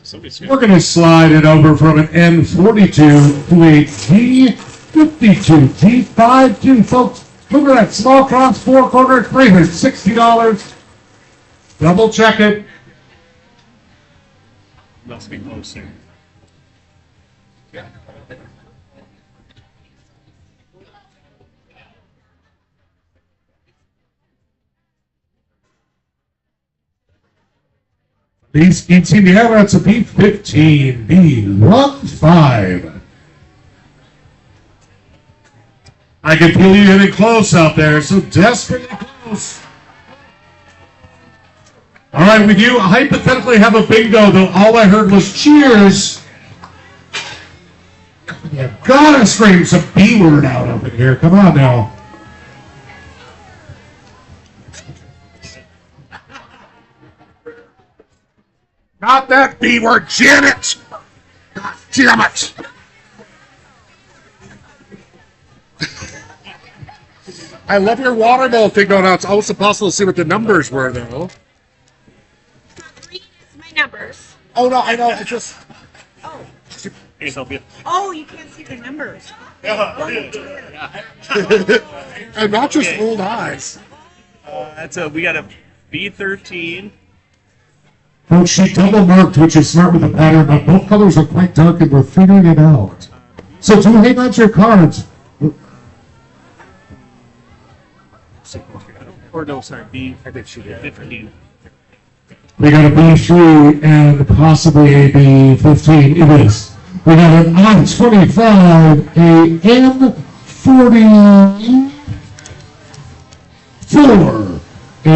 Somebody's We're going to slide it over from an N42 to a G52. G52, folks. Look at that small cross, 4-corner, $360. Double check it. must be closer. B-Speeds Indiana, it's a B15, B15. I can feel you getting close out there, so desperately close. All right, we do hypothetically have a bingo, though all I heard was cheers. You gotta scream some B word out up in here. Come on now. Not that B word, Janet! God damn it! I love your watermelon thing going on. It's almost impossible to see what the numbers were, though. Green is my numbers. Oh, no, I know. It's just. Oh. Can I help you? Oh, you can't see the numbers. And not just old eyes. We got a B13. Folks, she double marked, which is smart with the pattern, but both colors are quite dark and we're figuring it out. So do hang on to your cards. Or no, sorry, B. I think she did. 15. We got a B3 and possibly a B15. It is. We got an I-25, a M44, a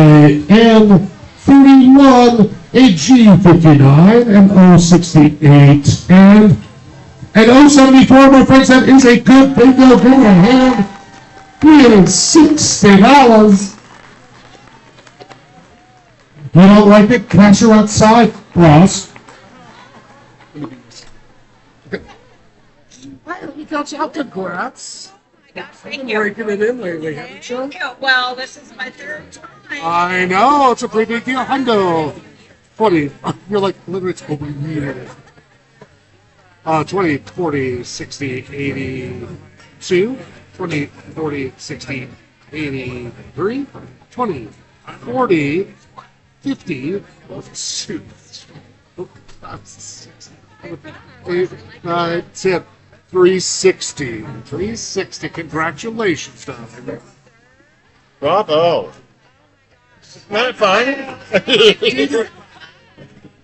M31, a G59, an O68, and an O74, my friends. That is a good bingo. Go ahead. $60. You don't like it? Cash her outside, Ross. Well, you got you out to Gratz. Thank you. Breaking it in lately, haven't you? Thank you. Well, this is my third time. I know, it's a pretty big deal. Hundo. 20. You're like, literally, it's over here. 20, 40, 60, 82. 20, 40, 60, 83. 20, 40, 50. Oh, shoot. Oh, 8, 9, 10. 360. 360. Congratulations, Don. Bravo. Not fine.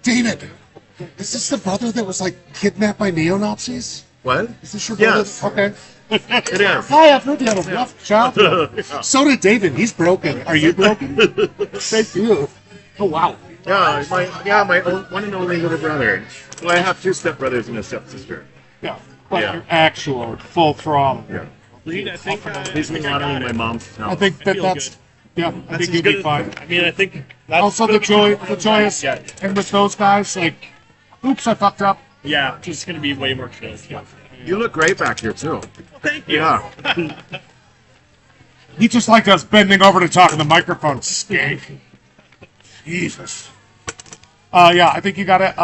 David, is this the brother that was like kidnapped by neo-Nazis? What? Is this your brother? Yes. Okay. It is. Hi, I've heard you had a rough childhood. So did David. He's broken. Are you broken? Thank you. Oh, wow. Yeah, my one and only little brother. Well, I have two stepbrothers and a stepsister. Yeah. But Yeah. your actual full throttle. Yeah. Lead, I think. He's modeling my mom's house. I think that feel that's. good. Yeah, I That's think as you'll good be as- fine. I mean, I think. That's Also, the joy is, Yeah. and with those guys, like, oops, I fucked up. Yeah, it's going to be way more chill. You look great back here too. Thank you. Yeah. He just like us bending over to talk in the microphone, skank. Jesus. Yeah, I think you got it.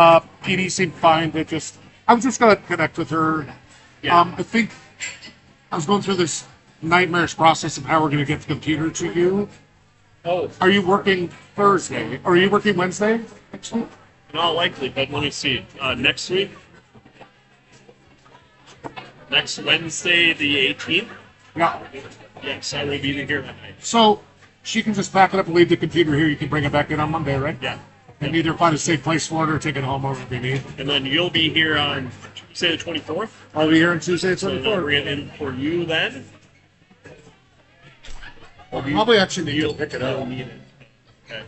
PD seemed fine. I was just gonna connect with her. Yeah. I think I was going through this nightmarish process of how we're gonna get the computer to you. Oh, Are you working Thursday? Or are you working Wednesday next week? in all likely, but let me see. Next week? Next Wednesday, the 18th? Yeah. Yes, I will be here that night. So she can just pack it up and leave the computer here. You can bring it back in on Monday, right? Yeah. And either find a safe place for it or take it home over if you need. And then you'll be here on Tuesday the 24th? I'll be here on Tuesday, So then 24th. we're in for you then? I'll probably actually need to pick it up. Need it. Okay.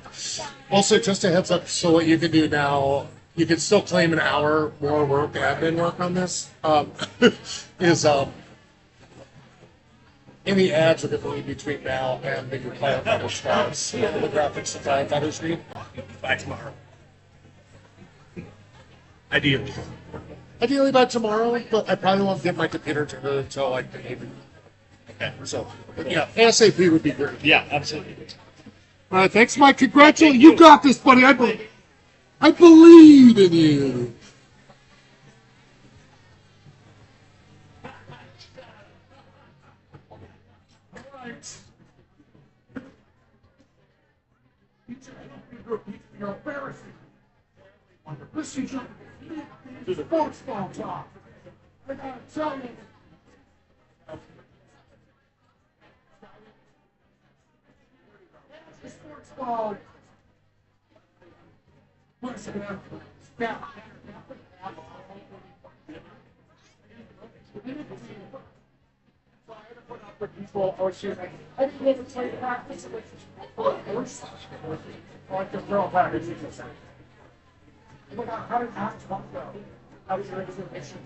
Also, just a heads up, so what you can do now, you can still claim an hour more work, admin work on this. Is any ads are going to be between now and the firefighter starts, the graphics the firefighters need. By tomorrow. Ideally. Ideally by tomorrow, but I probably won't get my computer to her until like the evening. Okay. So, yeah, ASAP would be great. Yeah, absolutely. All right, thanks, Mike. Congratulations. You got this, buddy. I believe in you. You're embarrassing. Listen to the sports ball talk. I gotta tell you. Sports ball. Listen, now. People are shooting. I didn't even play practice with like the throw package. How did that come though? How was your exhibition?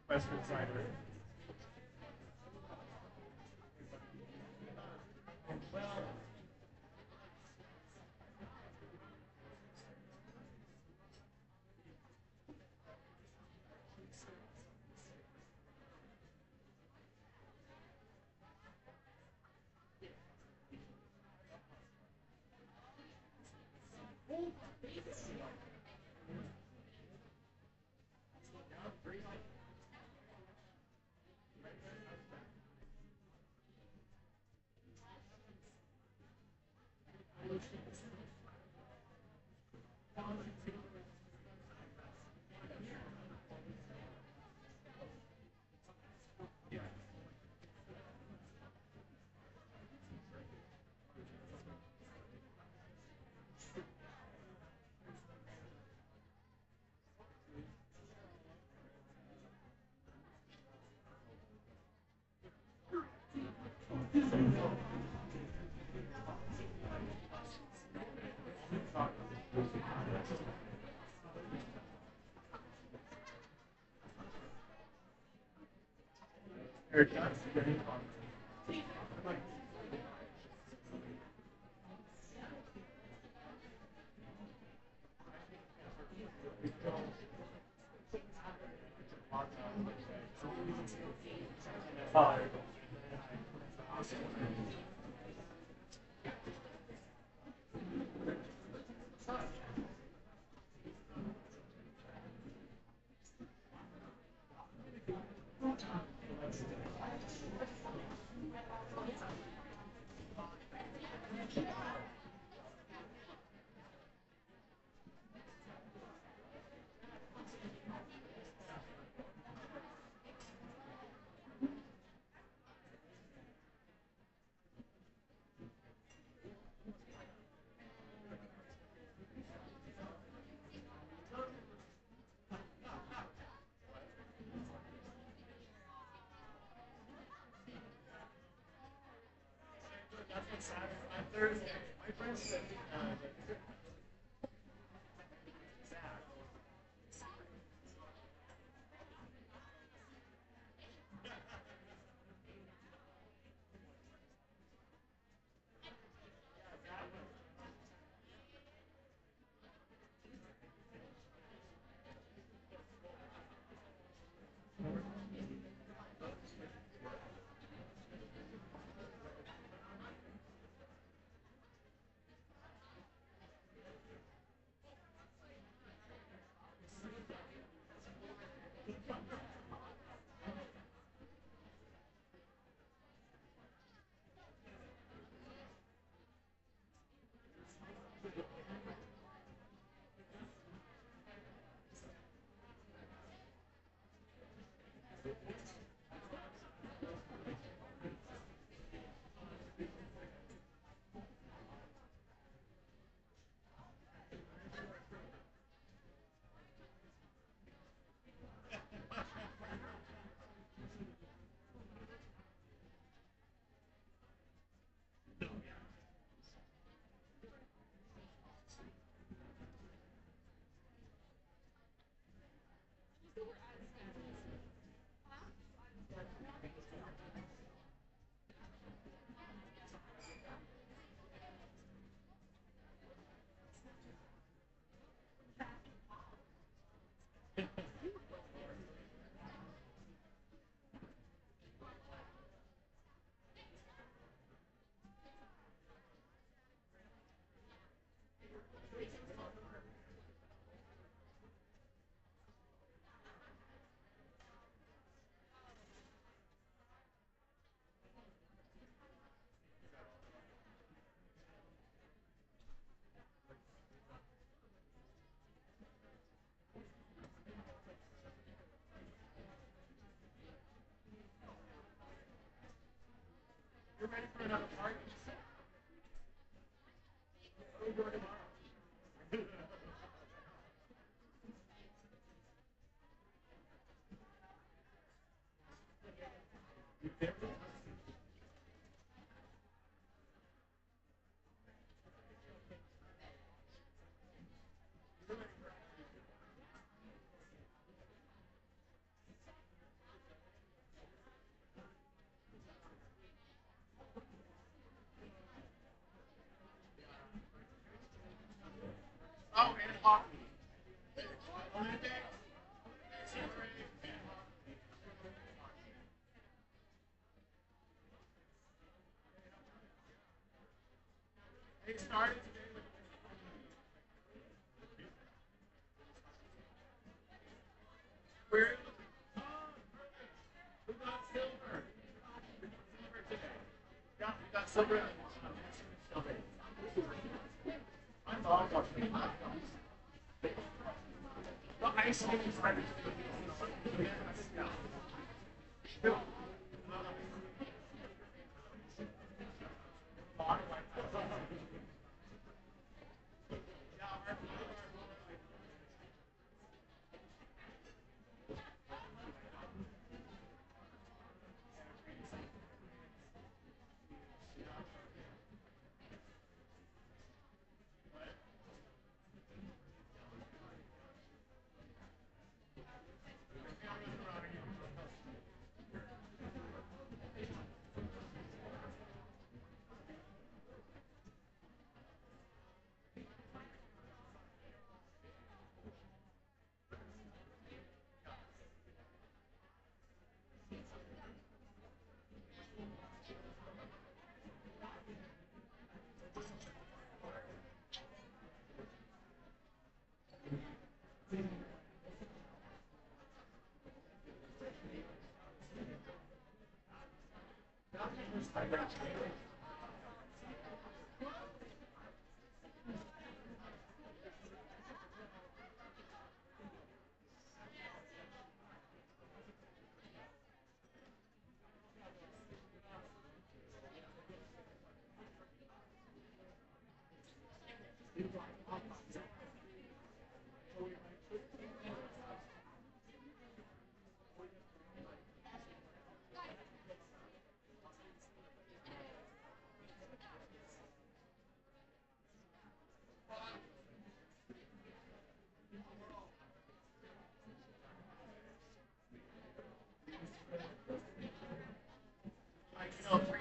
Western side.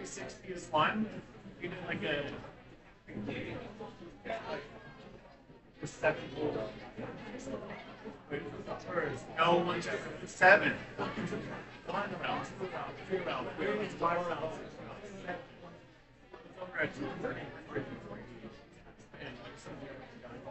360 is one. You did like a no one seven. One round, 2 round, 3 round, 4 round, 5 rounds, 6 rounds, 7. It's over at 2:30. And like some of the other guys.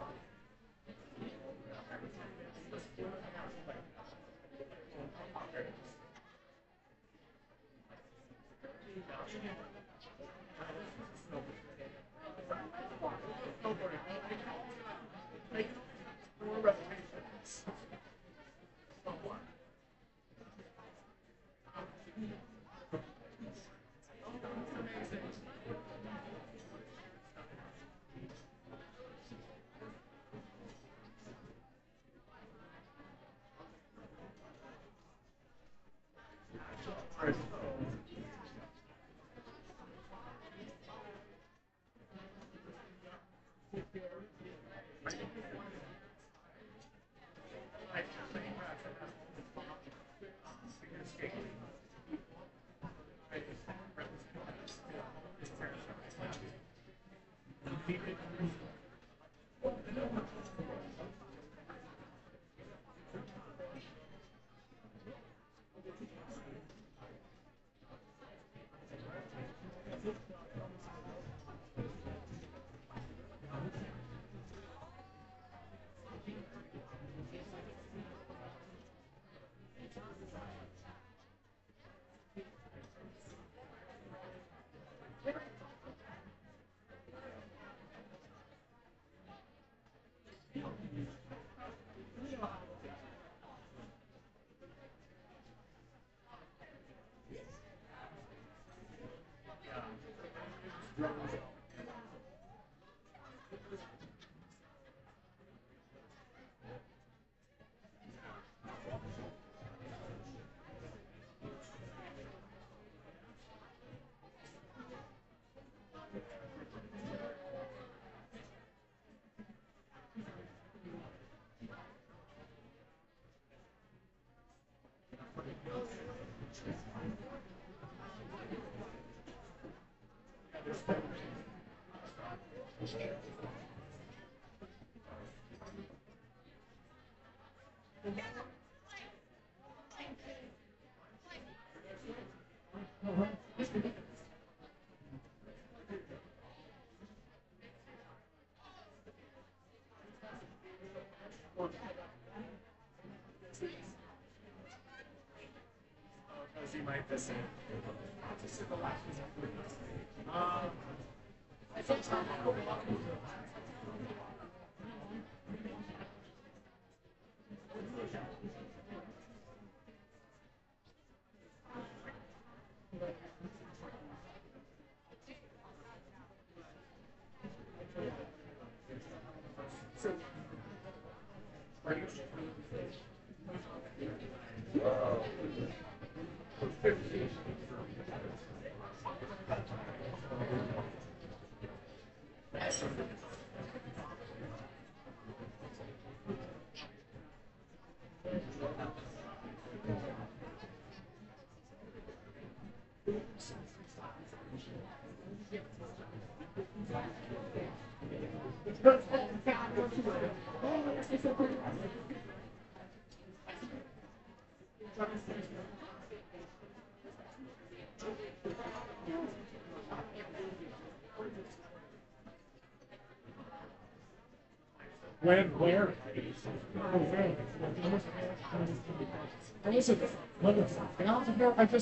Where?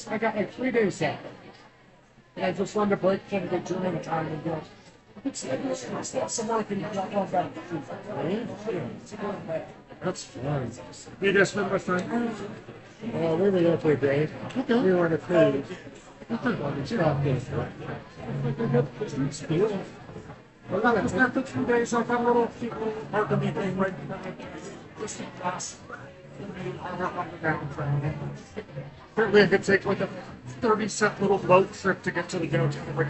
I got like 3 days off. And I just wanted to break from the German time and go. Some work and not going back. That's fun. You guys spent my friend? Oh, we were there for a day. Okay. We were on a cruise. We're gonna spend the 2 days on that little marketing thing right now. Just in class. Apparently I could take like a 30-cent little boat trip to get to the downtown.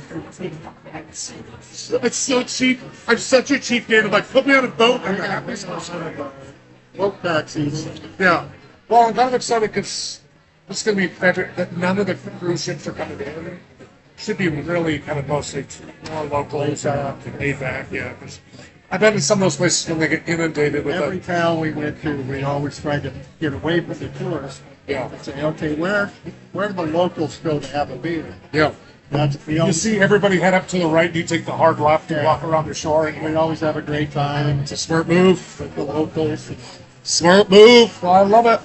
It's so cheap. I'm such a cheap game. Like, put me on a boat and the happiest person on a boat. Boat taxis. Yeah. Well, I'm kind of excited because it's going to be better that none of the cruise ships are coming in. Should be really kind of mostly more locals laid back. Yeah. I've been to some of those places when they get inundated with every town we went to, we always tried to get away from the tourists. Yeah. Say, okay, where do the locals go to have a beer? Yeah. You see everybody head up to the right, you take the hard left and walk around the shore. And we always have a great time. It's a smart move. With the locals. Smart move. Well, I love it.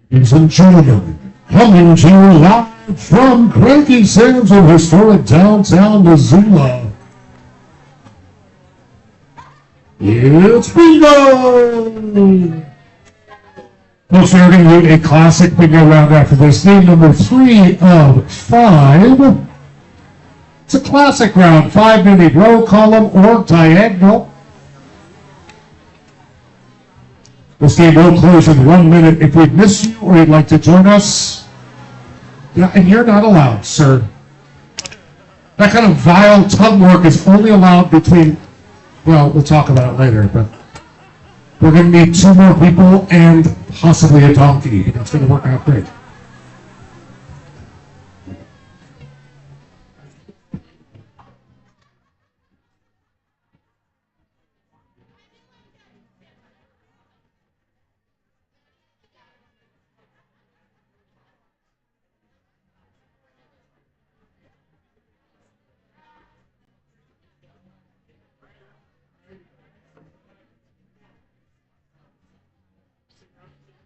Ladies and gentlemen, coming to you live from Cranky Sam's of historic downtown Missoula. It's bingo! Folks, we're going to do a classic bingo round after this. Game number 3 of 5. It's a classic round, 5-minute row, column, or diagonal. This game will close in 1 minute. If we miss you or you'd like to join us, yeah, and you're not allowed, sir. That kind of vile tongue work is only allowed between, well, we'll talk about it later, but we're going to need 2 more people and possibly a donkey. It's going to work out great.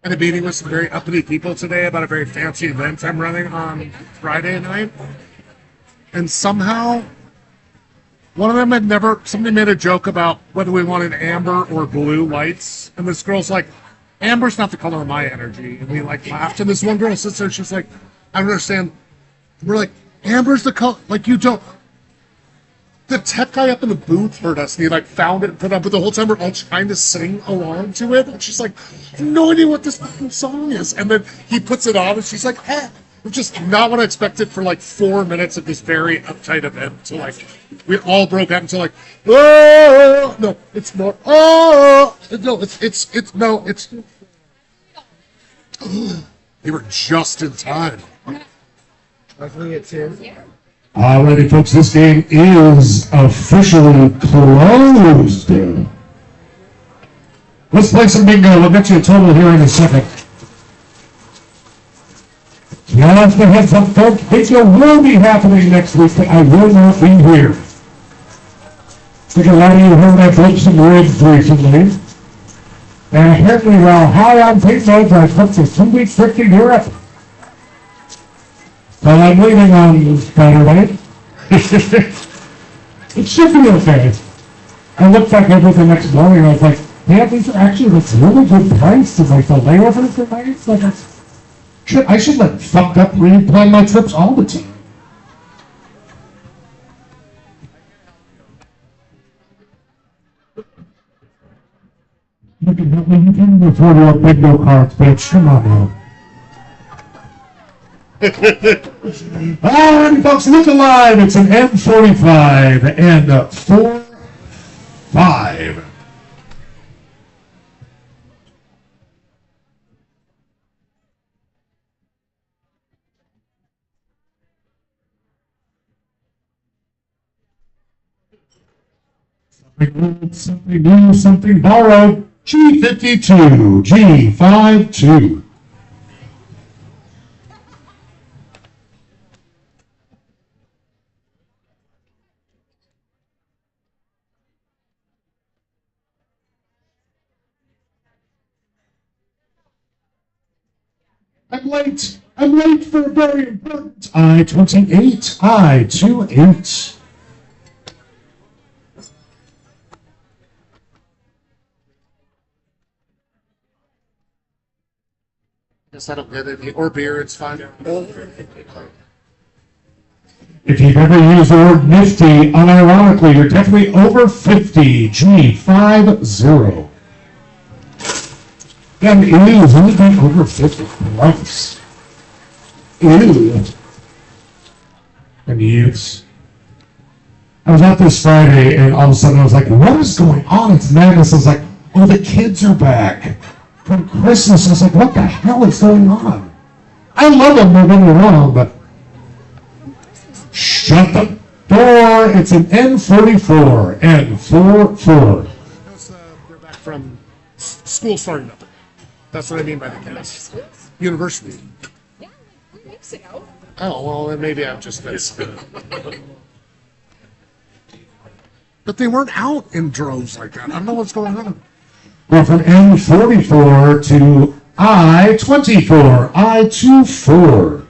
I had a meeting with some very uppity people today about a very fancy event I'm running on Friday night. And somehow, one of them somebody made a joke about whether we wanted amber or blue lights. And this girl's like, amber's not the color of my energy. And we like laughed. And this one girl sits there, she's like, I don't understand. We're like, amber's the color, like you don't. The tech guy up in the booth heard us, and he like found it and put it up, but the whole time we're all trying to sing along to it, and she's like, I have no idea what this fucking song is. And then he puts it on, and she's like, which is not what I expected for like 4 minutes of this very uptight event. So like, we all broke out into like, oh, no, it's more, oh. No, it's. They were just in time. Luckily it's here. Alrighty, folks, this game is officially closed. Let's play some bingo. We'll get you a total here in a second. Just a heads up, folks, bingo will be happening next week, but I will not be here. I think a lot of you heard I broke some ribs recently. And apparently, while high on paint mode, I took a 2-week trip to Europe. So I'm leaving on Saturday. It should be okay. I looked back over the next morning and I was like, yeah, these are actually like really good price and like the layovers are nice. Like I should like fucked up replan my trips all the time. You can afford your big no cards, bitch. Come on now. Alright, folks, look alive. It's an M45 and 4-5. Something new, something borrowed. G52, G52. I'm late for a very important I-28, I-28. Guess I don't get any or beer. It's fine. If you've ever used the word nifty, unironically, you're definitely over 50. G50. Yeah, ew, anything over 50. Gross. Ew. And youths. I was out this Friday, and all of a sudden I was like, what is going on? It's madness. I was like, oh, the kids are back from Christmas. I was like, what the hell is going on? I love them, don't get me wrong, but shut the door. It's an N44. N44. They're back from school starting up. That's what I mean by the kids. University. Yeah, like 3 weeks ago. Oh, well, then maybe I'm just missed. But they weren't out in droves like that. I don't know what's going on. We're from N44 to I-24, I-24.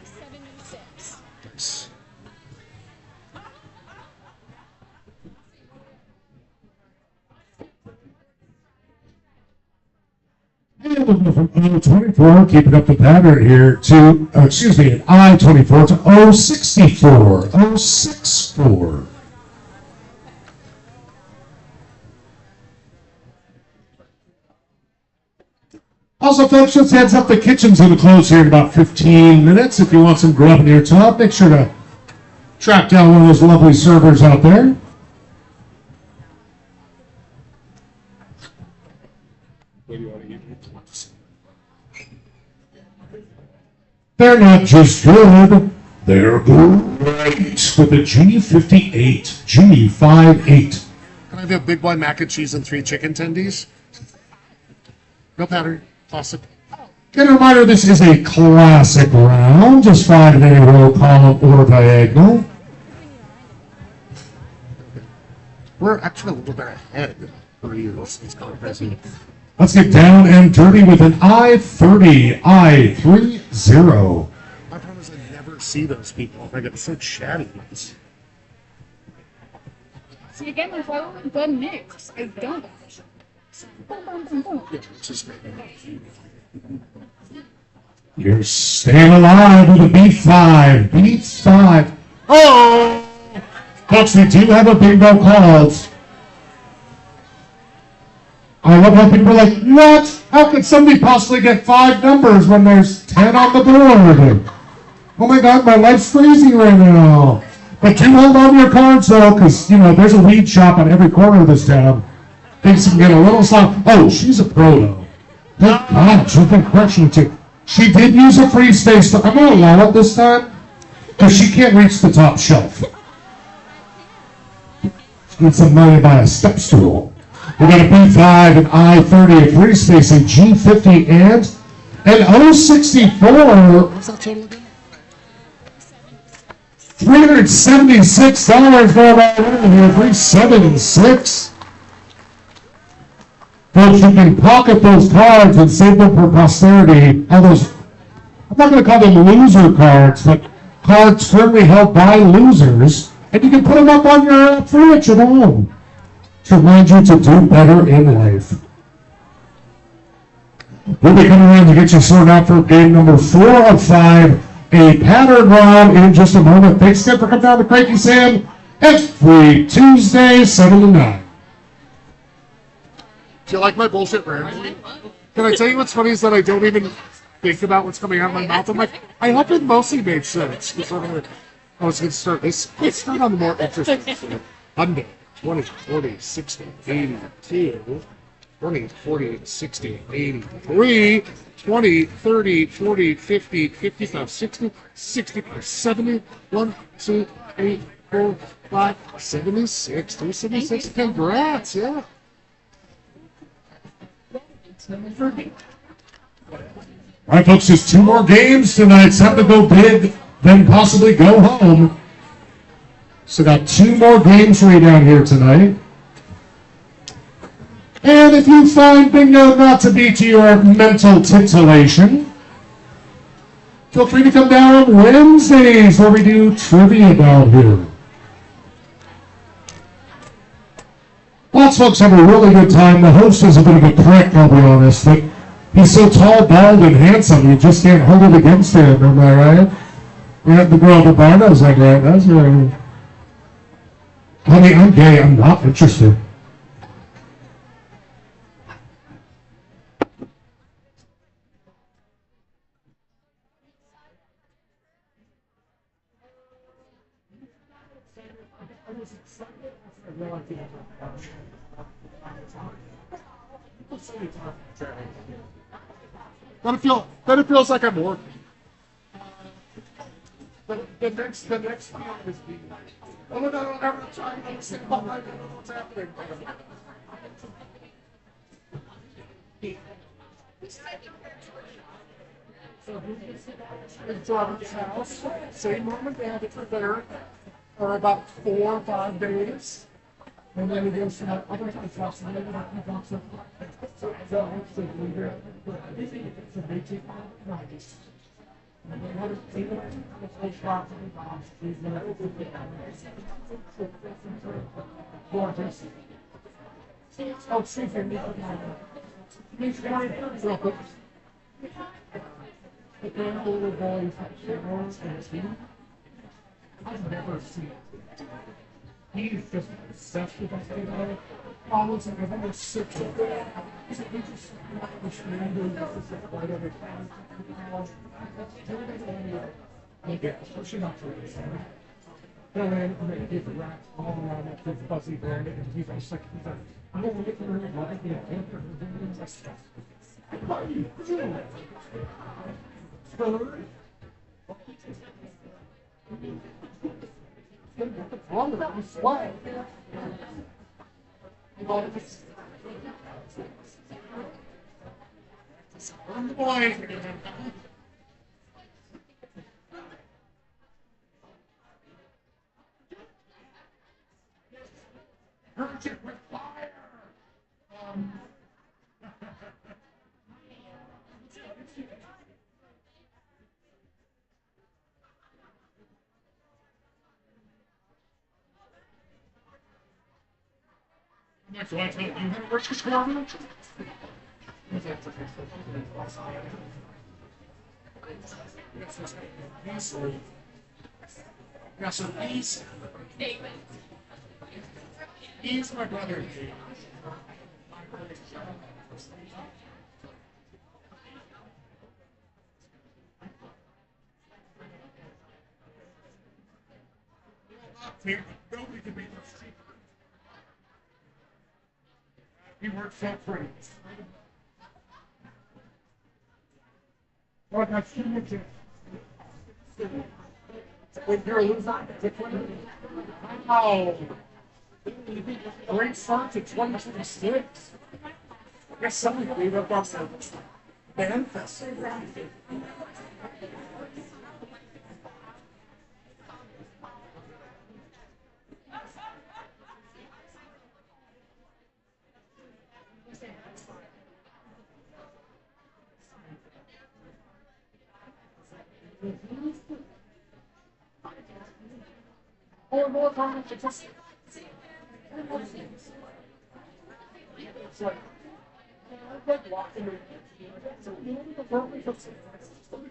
376. And we'll go from I-24, keeping up the pattern here, to, an I-24 to O-64, O-64. Also, folks, just heads up, the kitchen's going to close here in about 15 minutes. If you want some grub in your tub, make sure to track down one of those lovely servers out there. They're not just good, they're great with the G58, G58. Can I have a big boy mac and cheese and 3 chicken tendies? No pattern. Classic. And a reminder, this is a classic round, just 5 in any row, column, or diagonal. We're actually a little bit ahead for you. It's kind of crazy. Let's get down and dirty with an I-30, I-30. My problem is I never see those people. They get so chatty. See, again, we're following the mix. I don't. Boom, boom, boom, boom. Yeah, it's just me. You're staying alive with a B5, B5. Oh! Folks, we do have a bingo called. I love how people are like, what? How could somebody possibly get 5 numbers when there's 10 on the board? Oh my God, my life's crazy right now. But do hold on to your cards though, because, there's a weed shop on every corner of this town. Thinks he can get a little soft. Oh, she's a pro though. Thank God, she's been crushing it too. She did use a free space, but I'm gonna allow it this time because she can't reach the top shelf. She needs some money to buy a step stool. We got a B5, an I-30, a free space, a G50, and an 064. What's that total again? $376 going on here, 376. Folks, you can pocket those cards and save them for posterity. All those, I'm not going to call them loser cards, but cards currently held by losers, and you can put them up on your fridge at home to remind you to do better in life. We'll be coming around to get you sorted out for game number 4 of 5, a pattern round in just a moment. Thanks again for coming down to Cranky Sam every Tuesday, 7 to 9. Do you like my bullshit rant? Can I tell you what's funny is that I don't even think about what's coming out of my mouth. I'm like, I hope it mostly made sense. Because I was going to start. Let's start on the more interesting stuff. 100, 20, 40, 60, 80, 2, 20, 40, 60, 83, 20, 30, 40, 50, 55, 60, 65, 70, 1, 2, 3, 4, 5, 76, 376. Congrats, yeah. All right, folks, there's 2 more games tonight. It's time to go big, then possibly go home. So got 2 more games right down here tonight. And if you find bingo not to be to your mental titillation, feel free to come down on Wednesdays where we do trivia down here. Lots of folks have a really good time. The host is a bit of a prick, I'll be honest, but he's so tall, bald, and handsome, you just can't hold it against him, am I right? Yeah, the girl at the bar knows that, right? That's right. Honey, I'm gay. I'm not interested. Then it feels like I'm working. The next one is the. Oh no, every time I'm sitting behind, I don't know what's happening. It's Robert's house. Same mom and dad that were there for about 4 or 5 days. And then he goes to my other house and then he goes to I've never seen it. He's just obsessed with us, you know. Almost like I've ever sick of it. He's just understand this is quite every time. Okay, especially not for this. And then he wraps all around that big fuzzy bird, and he's just like, I'm going to get the room, I'm going to get the stuff. What are you doing? Bird? Wrong with that? Why? Boy. Urgent with fire. Next one, you have a risk score? Yeah, so he's my brother. Nobody can beat us. He works for free. Well, that's too much. When you're losing, wow. Great start to 2026. I guess somebody gave up on the band festival. Or more comments, it's just. It's like, I'm like walking in. So, you know, the purpose of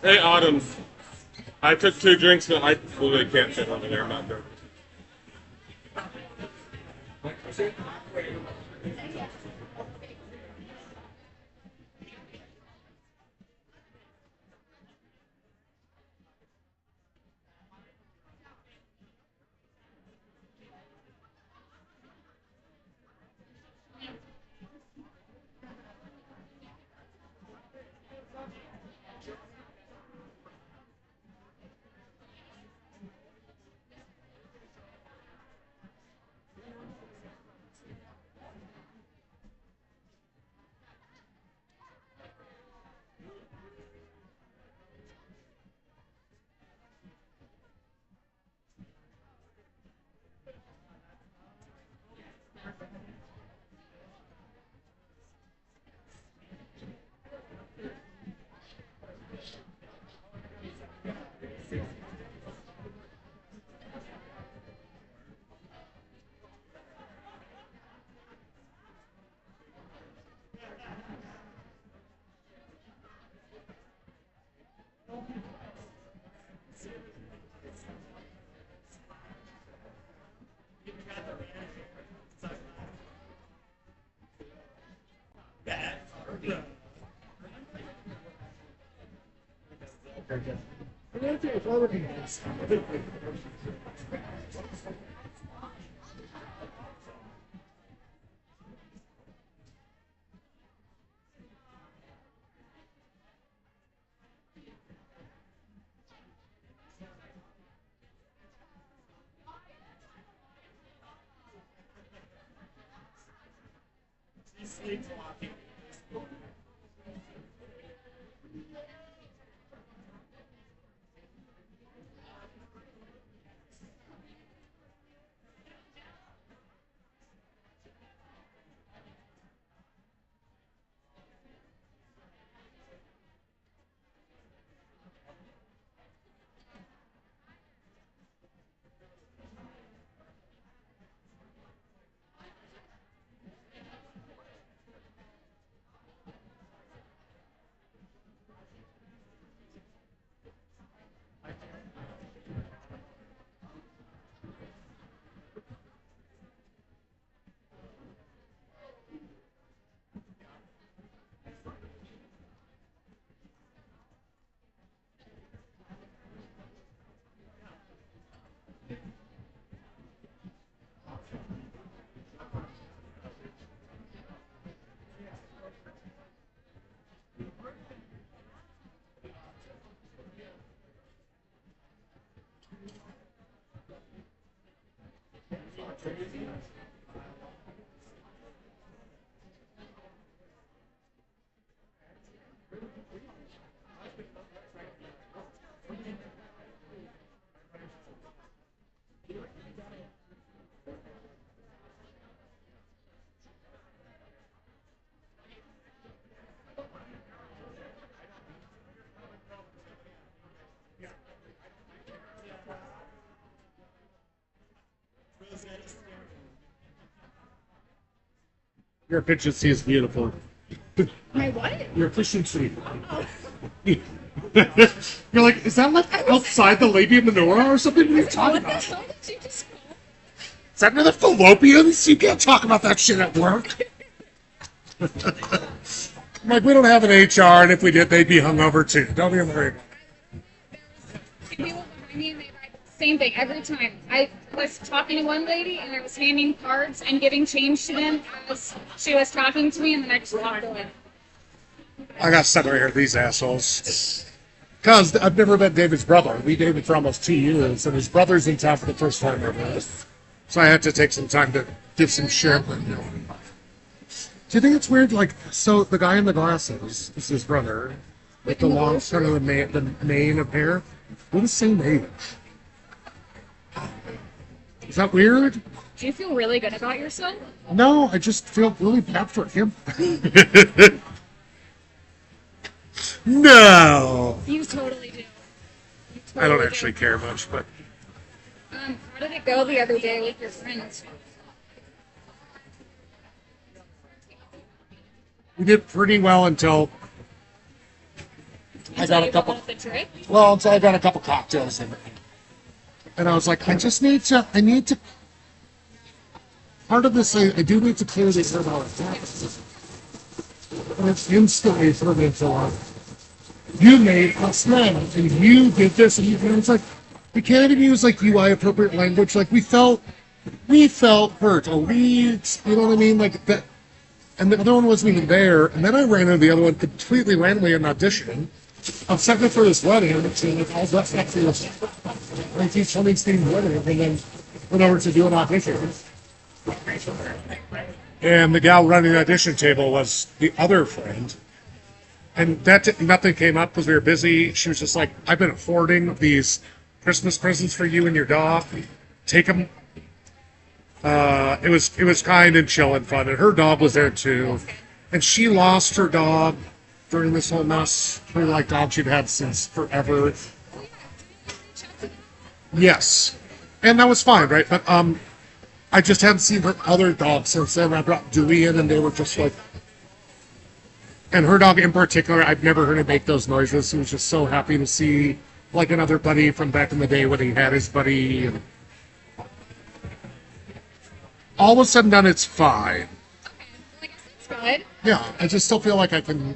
Hey, Autumn. I took 2 drinks, but I literally can't fit over there. I'm not there. Your efficiency is beautiful. My what? Your efficiency. You're like, is that like outside the labia minora or something? What are you talking What the about? hell did you just call? Is that another fallopians? You can't talk about that shit at work. I'm like, we don't have an HR, and if we did, they'd be hungover too. Don't be worried. People behind me and they write the same thing every time. I was talking to one lady and I was handing cards and giving change to them as she was talking to me, and then I just walked away. I got stuck right here with these assholes. Because I've never met David's brother. We dated for almost 2 years, and his brother's in town for the first time ever. So I had to take some time to give some shit. Do you think it's weird? Like, so the guy in the glasses is his brother, with the long, sort of the mane of hair. We're the same age. Is that weird? Do you feel really good about yourself? No, I just feel really bad for him. No. You totally do. I don't actually care much, but How did it go the other day with your friends? we did pretty well until I got a couple. The trip? Well, until I got a couple cocktails in it, and I was like, I need to. Part of this, I do need to clear this out of taxes. And it's instantly turned into like, you made us mad, and you did this, and it's like, we can't even use like UI appropriate language. Like we felt hurt, or you know what I mean, like that. And the other one wasn't even there, and then I ran into the other one completely randomly in auditioning. I was second for this wedding, and like, I was dressed up for this 1920s themed wedding, and then went over to do an audition. And the gal running the audition table was the other friend. And nothing came up because we were busy. She was just like, I've been hoarding these Christmas presents for you and your dog. Take them. It was kind and chill and fun. And her dog was there too. And she lost her dog during this whole mess. Her like dog she'd had since forever. Yes. And that was fine, right? But I just hadn't seen her other dog since then. I brought Dewey in, and they were just like, and her dog in particular, I've never heard him make those noises. He was just so happy to see like another buddy from back in the day when he had his buddy. And all of a sudden, done, it's fine. Okay, well, I guess that's good. Yeah, I just still feel like I can.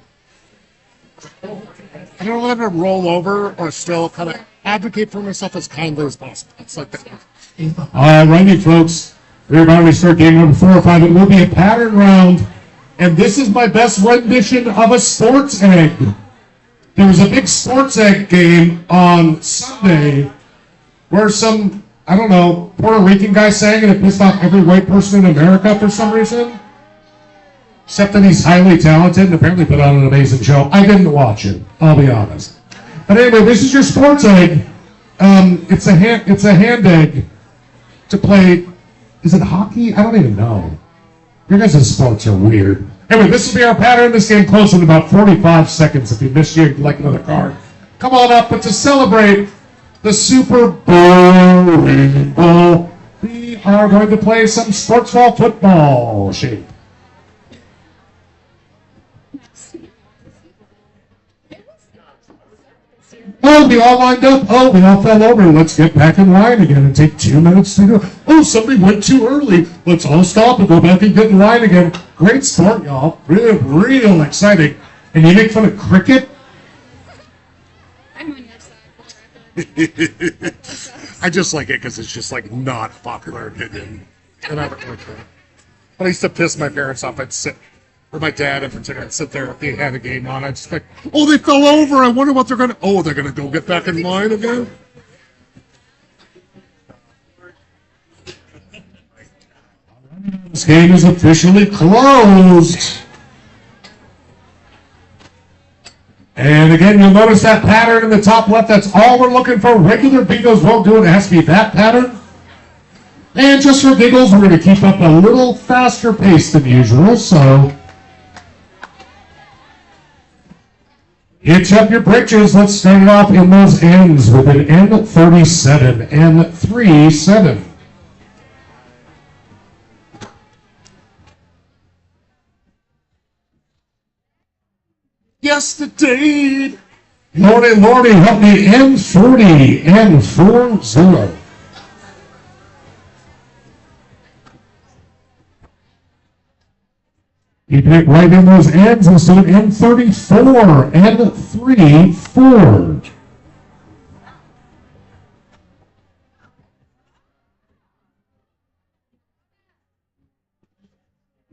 I don't let it roll over, or still kind of advocate for myself as kindly as possible. It's like that. All righty, folks. We're about to start game number 4 or 5. It will be a pattern round, and this is my best rendition of a sports egg. There was a big sports egg game on Sunday where some, I don't know, Puerto Rican guy sang, and it pissed off every white person in America for some reason. Except that he's highly talented and apparently put on an amazing show. I didn't watch it, I'll be honest. But anyway, this is your sports egg. It's a hand egg to play. Is it hockey? I don't even know. Your guys' sports are weird. Anyway, this will be our pattern. This game closes in about 45 seconds. If you missed it, you'd like another card. Come on up, but to celebrate the Super Bowl, we are going to play some sports ball football shape. Oh, we all lined up. Oh, we all fell over. Let's get back in line again and take 2 minutes to go. Oh, somebody went too early. Let's all stop and go back and get in line again. Great sport, y'all. Real, real exciting. And you make fun of cricket? I'm on your side. I just like it because it's just like not a popular opinion. And I don't like that. But I used to piss my parents off. I'd sit, or my dad in particular, I'd sit there if they had a game on. I'd just like, oh, they fell over. I wonder what they're going to, oh, they're going to go get back in line again? This game is officially closed. And again, you'll notice that pattern in the top left. That's all we're looking for. Regular bingos won't do it. It has to be that pattern. And just for giggles, we're going to keep up a little faster pace than usual. So hitch up your britches. Let's start it off in those ends with an N37, N37. Yesterday. Lordy, help me. N40, N40. Keep it right in those ends. Let's do an N34, N34.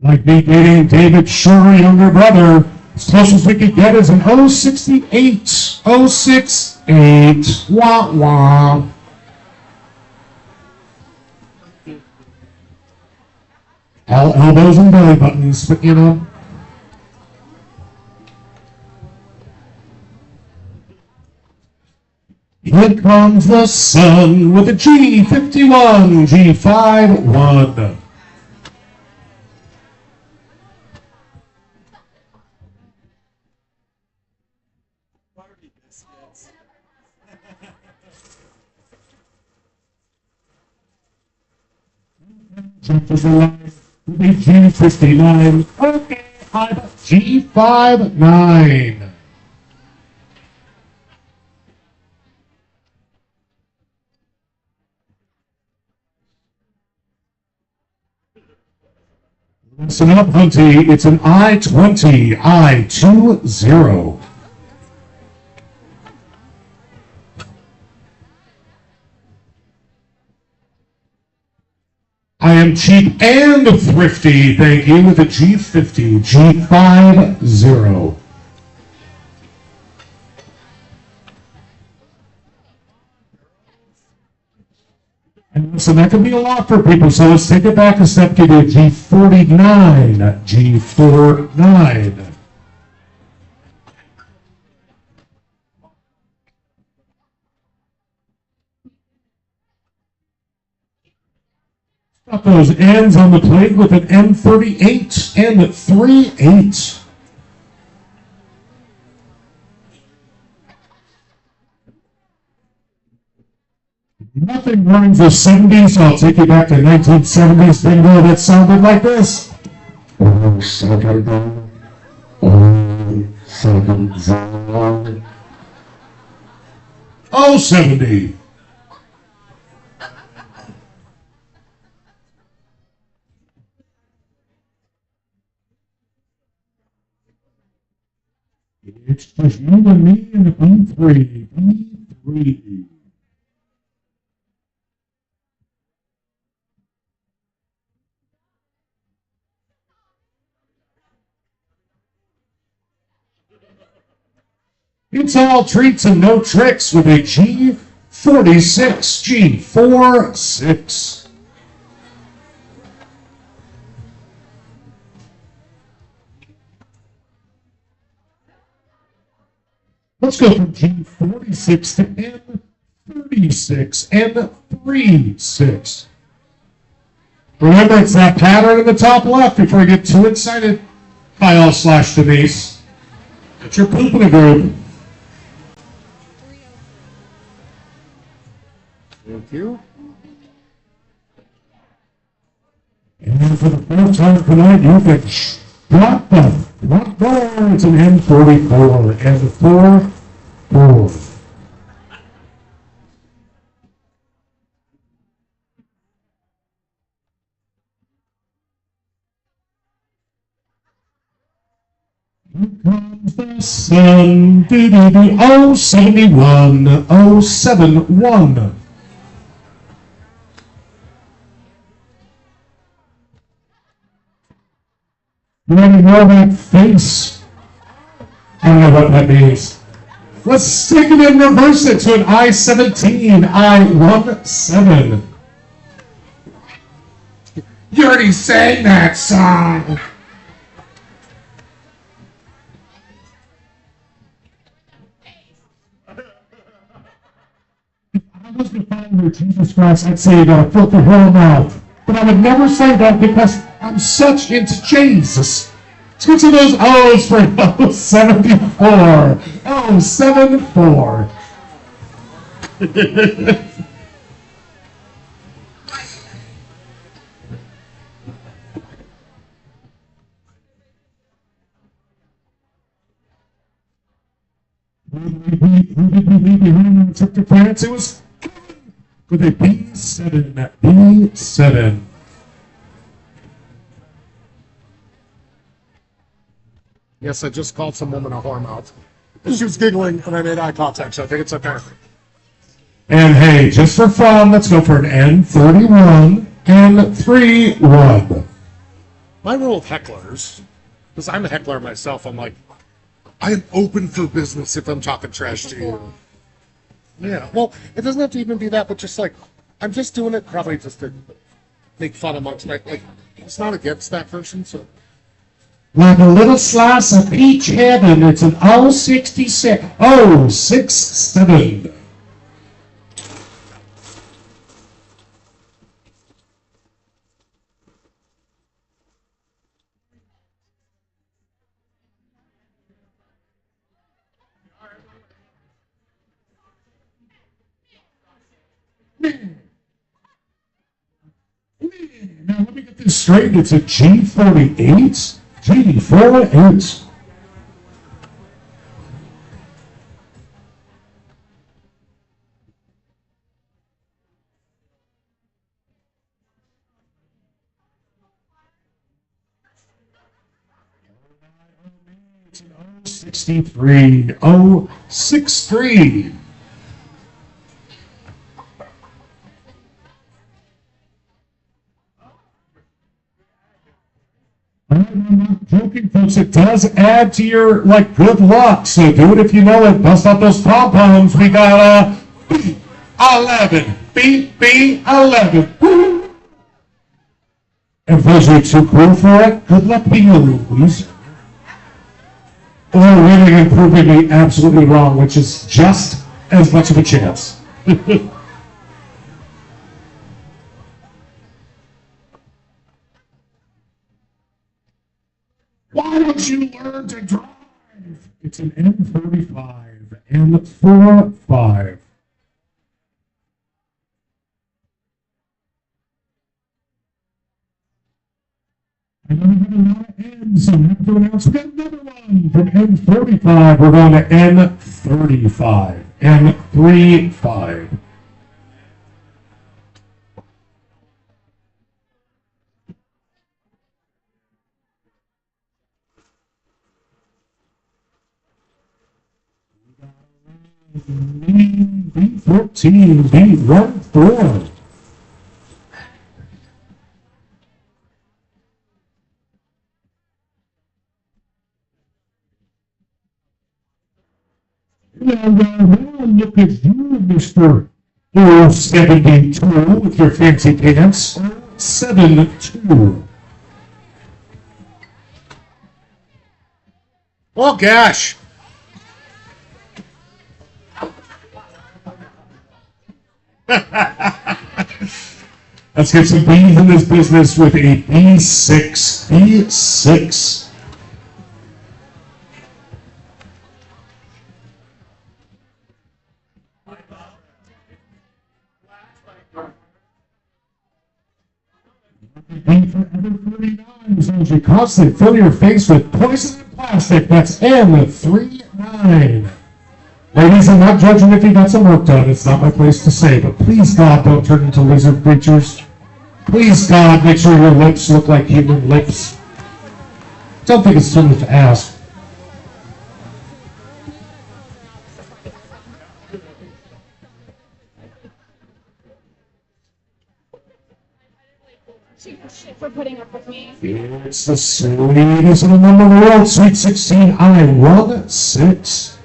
Like me dating David Shore, younger brother. As close as we could get is an 068, 068, wah wah. All elbows and belly buttons, but you know. Here comes the sun with a G51, G51. G59. Okay, G59. Listen up, Hunty. It's an I-20, I-20. I am cheap and thrifty, thank you, with a G50, G50. And listen, that can be a lot for people, so let's take it back a step to the G49, G49. Got those ends on the plate with an M38 and 38. Nothing runs the 70s. I'll take you back to 1970s bingo that sounded like this. Oh, 70. Oh, 70. Oh, 70. It's just you and me and the B3. B3. It's all treats and no tricks with a G46, G46. Let's go from G46 to N36, N36. Remember, it's that pattern in the top left before you get too excited. Kyle/Denise. It's your poop in a group. Thank you. And for the first time tonight, you can drop the front door. It's an N44, N44. Here comes the sun. Oh, 71, oh, 71. You want to know that face? I don't know what that means. Let's take it and reverse it to an I-17, I-17. You already sang that song. If I was the follower of Jesus Christ, I'd say you got a filthy hell mouth. But I would never say that because I'm such into Jesus. Switch to those O's for 074. 074. Who did we leave behind on the trip to France? It was with a B7. B7. Yes, I just called some woman a whoremouth. She was giggling and I made eye contact, so I think it's okay. And hey, just for fun, let's go for an N31 and 3-1. My rule with hecklers, because I'm a heckler myself, I'm like, I am open for business if I'm talking trash to you. Yeah, well, it doesn't have to even be that, but just like, I'm just doing it probably just to make fun amongst my, like, it's not against that person, so. Like a little slice of peach heaven, it's an 066. 067. Now let me get this straight. It's a G48. G48. It's an 063. 063. I'm not joking, folks. It does add to your, like, good luck. So do it if you know it. Bust out those pom-poms. We got B11. B11. And for those of you too cool for it, good luck being a loser. Or winning and proving me absolutely wrong, which is just as much of a chance. Why don't you learn to drive? It's an N35. N45. I know we have a lot of N's, so we have to announce we got another one from N45. We're going to N35. N35. B14, B14. Now look at you, Mr. 472 with your fancy pants. 72. Oh, gosh. Let's get some B's in this business with a B6. B6. B for ever 39. As long as you constantly fill your face with poison and plastic. That's N39. Ladies, I'm not judging if you got some work done. It's not my place to say, but please, God, don't turn into lizard creatures. Please, God, make sure your lips look like human lips. Don't think it's too much to ask. Shit for putting up with me. It's the sweetest little number in the world, Sweet 16. I 1-6.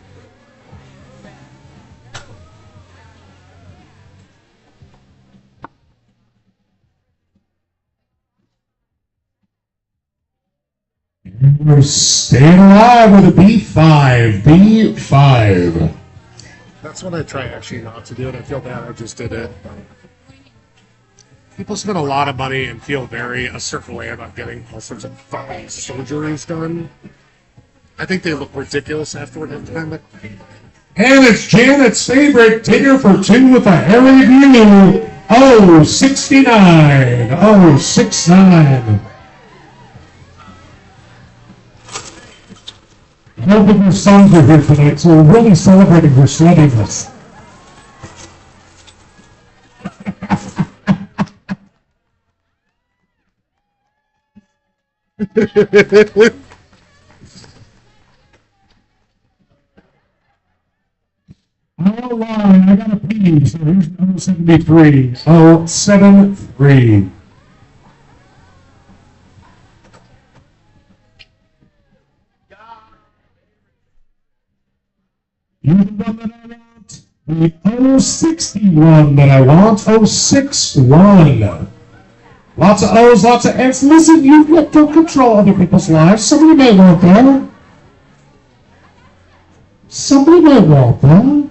We're staying alive with a B5. B5. That's what I try actually not to do, and I feel bad I just did it. People spend a lot of money and feel very a certain way about getting all sorts of fucking surgeries done. I think they look ridiculous afterward every time. But And it's Janet's favorite digger for two with a hairy view. Oh, 69. Oh, 69. Both of your sons are here tonight, so we're really celebrating your steadiness. All right, I got a P, so here's 073. 073. You're the one that I want. The 061 that I want. 061. Lots of O's, lots of F's. Listen, you don't control other people's lives. Somebody may want that. Somebody may want that.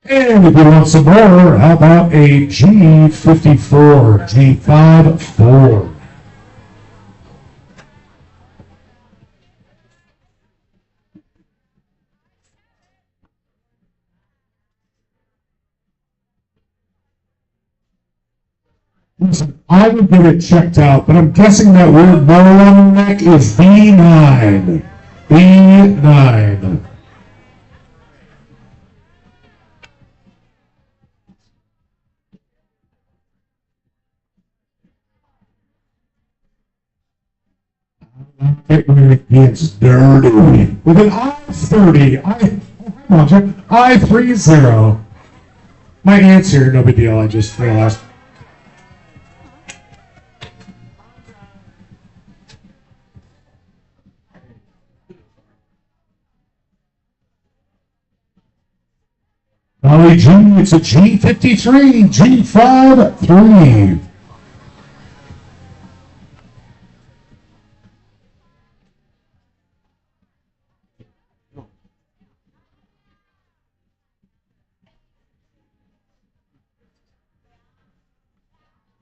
And if you want some more, how about a G54, G54? Listen, I would get it checked out, but I'm guessing that weird bow on the neck is B9. B9. It really gets dirty. With an I-30, I-30. My answer, no big deal, I just realized. Golly G, it's a G53, G53.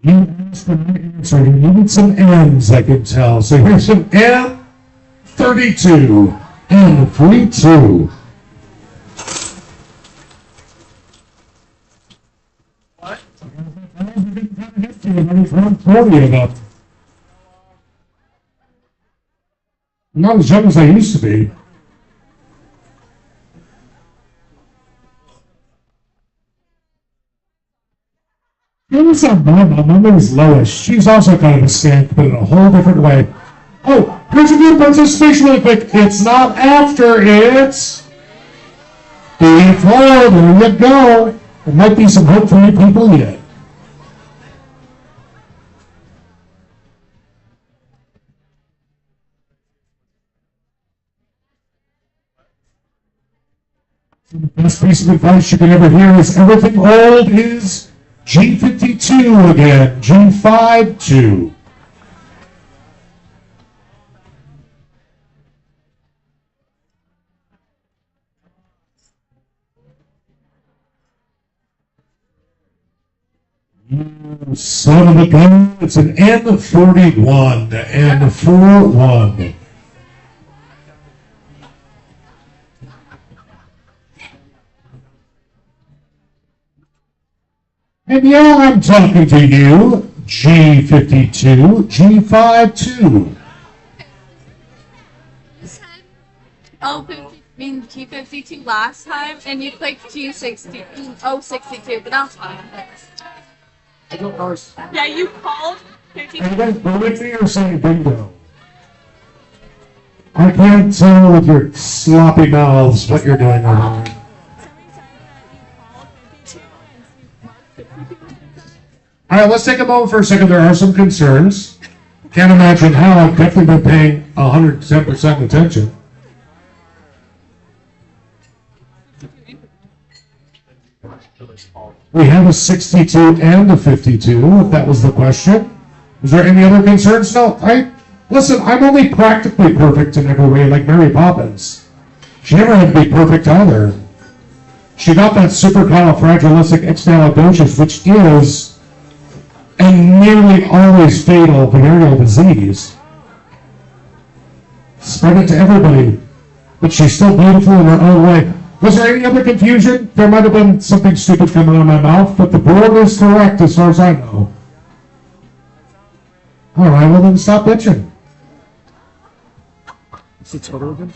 You asked for my answer. You needed some M's, I can tell. So here's some M32. M32. What? There's 140 of them. I'm not as young as I used to be. Who's that mama? My name's Lois. She's also kind of a skank, but in a whole different way. Oh, here's a good participation really quick. It's not after, it's before. There you go. There might be some hope for you people yet. So the best piece of advice you can ever hear is everything old is G52 again, G52. You son of a gun, it's an N41, N41. And yeah, I'm talking to you, G52, G52. Oh, 50, I mean G52 last time, and you clicked G60, 062, but that's fine. I don't know. Yeah, you called 50. Are you guys booing me or saying bingo? I can't tell with your sloppy mouths what you're doing over there. All right, let's take a moment for a second. There are some concerns. Can't imagine how. I've definitely been paying 110% attention. We have a 62 and a 52, if that was the question. Is there any other concerns? No, listen, I'm only practically perfect in every way, like Mary Poppins. She never had to be perfect either. She got that supercalifragilisticexpialidocious, which is a nearly always fatal venereal disease. Spread it to everybody. But she's still beautiful in her own way. Was there any other confusion? There might have been something stupid coming out of my mouth, but the board is correct as far as I know. All right, well then stop bitching. What's the total again?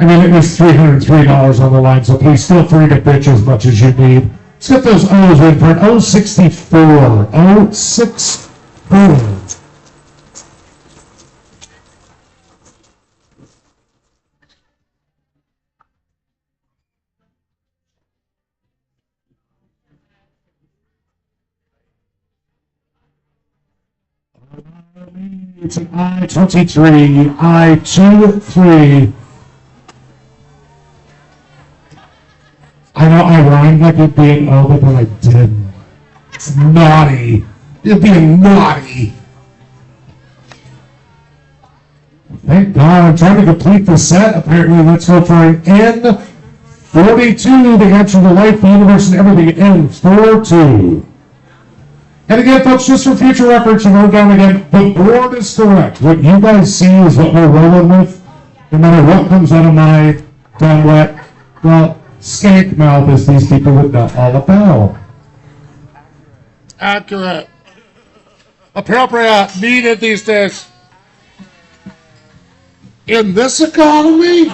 I mean, it was $303 on the line, so please feel free to bitch as much as you need. Let's get those O's in for an 064. 064. It's an I-23, I-23. I know I rhymed like it being over, but I didn't. It's naughty. You're being naughty. Thank God. I'm trying to complete the set. Apparently, let's go for an N42, the answer to life, the universe, and everything. N42. And again, folks, just for future reference, and we're down again, the board is correct. What you guys see is what we're rolling with. No matter what comes out of my dumb wet, well, skank mouth, as these people would know all about. Accurate. Appropriate. Needed these days. In this economy?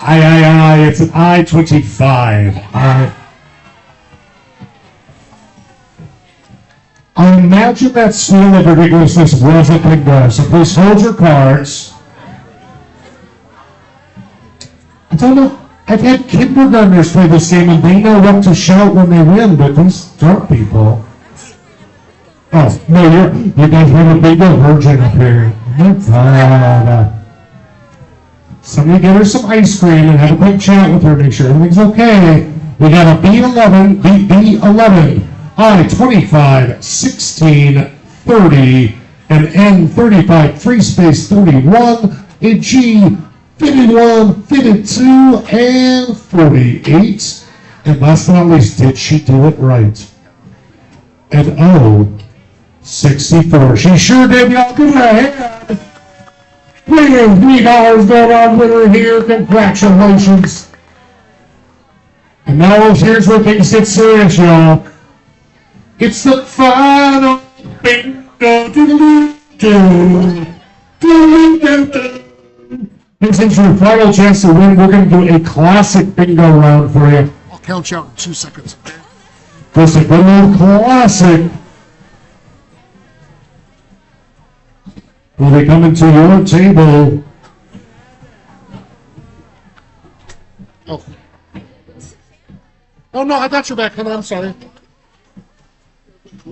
It's an I-25. I imagine that seal of ridiculousness was a big guy, so please hold your cards. I don't know. I've had kindergartners play this game and they know what to shout when they win, but these drunk people. Oh, no, you guys have a big virgin up here. Oh my God. Somebody get her some ice cream and have a quick chat with her, make sure everything's okay. We got a B11, B11, I-25, 16, 30, an N35, free space 31, a G, 51, 52, and 48. And last but not least, did she do it right? And O, 64. She sure did, y'all. Give her a hand. $3 going on winner here. Congratulations. And now here's where things get serious, y'all. It's the final bingo. And since your final chance to win, we're going to do a classic bingo round for you. I'll count you out in 2 seconds. Just a good old classic. Will be coming to your table. Oh. Oh, no, I got your back, honey. I'm sorry.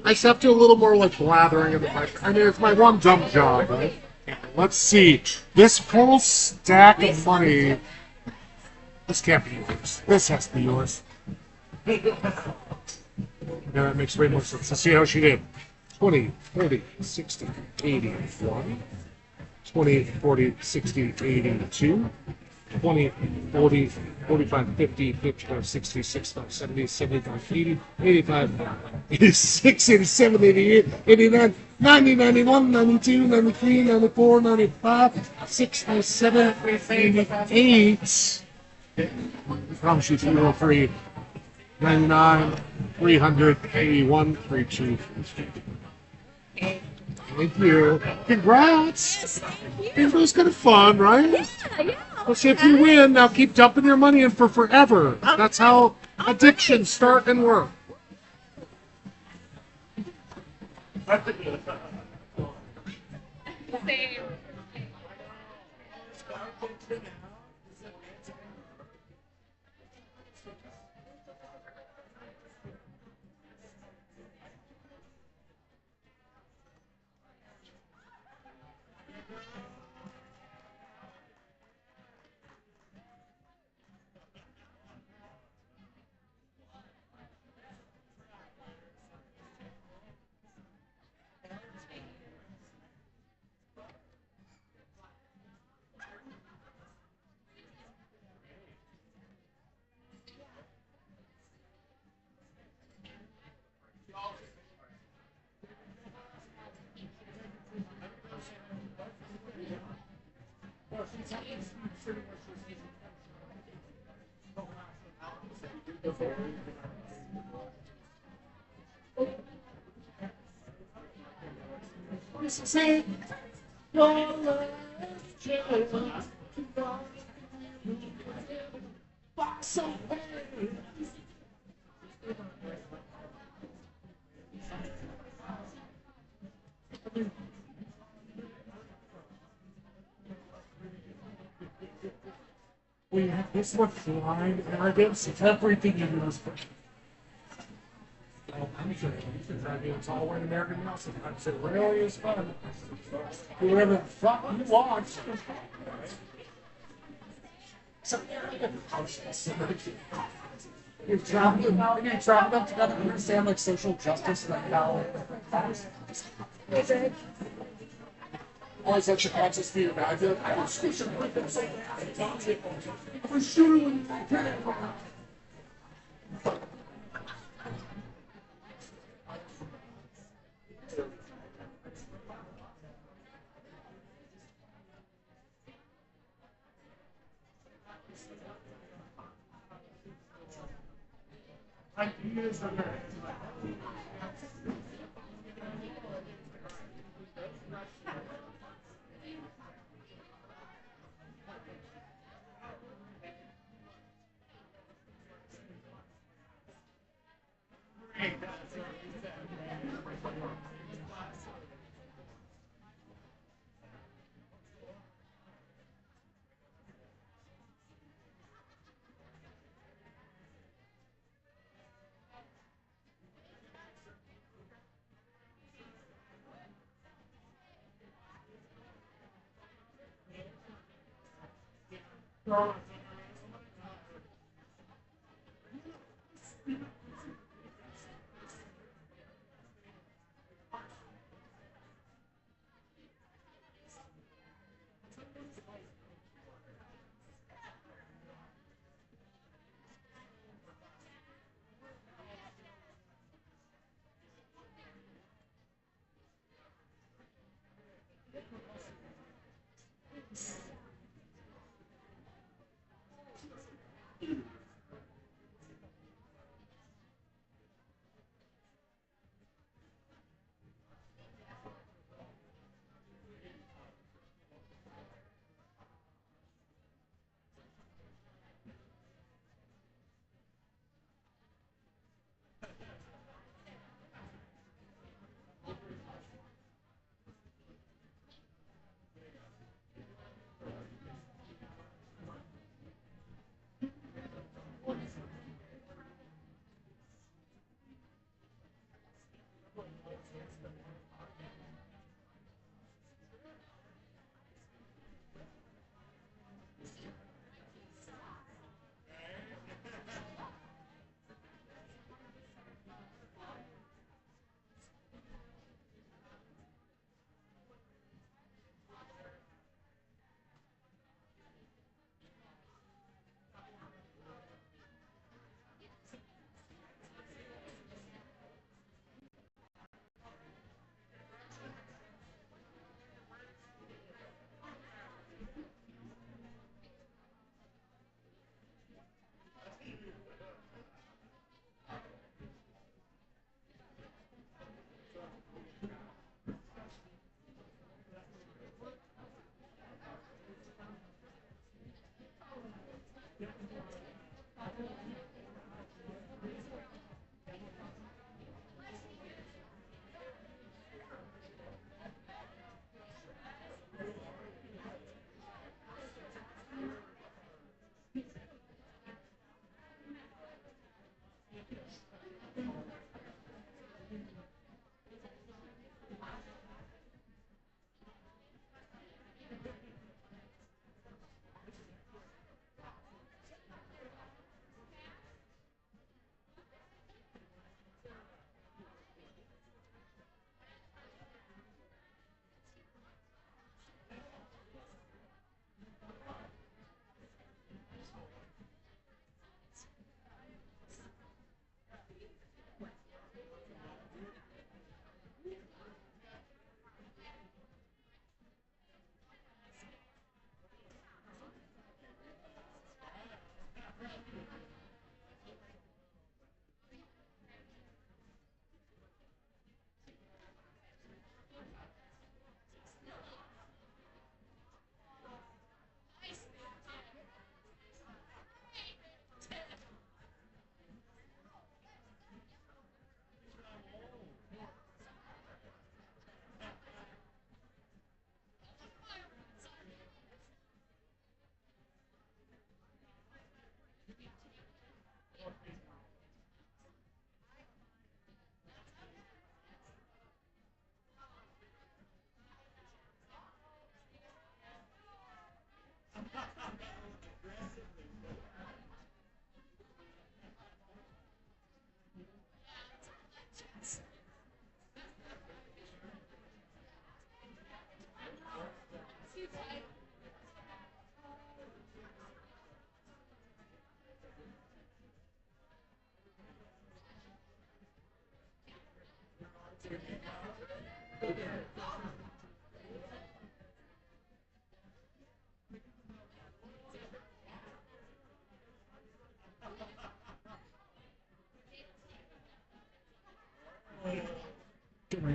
I just have to do a little more, like, blathering in the mic. I mean, it's my one dumb job, right? Let's see. This whole stack of money. This can't be yours. This has to be yours. Yeah, that makes way more sense. Let's see how she did. 20, 30, 60, 80, 1. 20, 40, 60, 82. 20, 40, 45, 50, 55, 60, 65, 70, 75, 80, 85, 86, 87, 88, 89, 90, 91, 92, 93, 94, 95, 6, 97, 88. I promise you 303, 99, 300, 81, 32. Thank you. Congrats. It was kind of fun, right? Yeah. Well, see, if you win, now keep dumping your money in for forever. That's how addictions start and work. Same. We have this much blind arrogance. Everything you do is for. I'm sure it's all in American Muscle. Sometimes it really is fun. Whoever the fuck you want. You've traveled them together to understand like social justice and how always such a conscious view. Now I feel like I was speaking with them saying for sure. Ideas are there.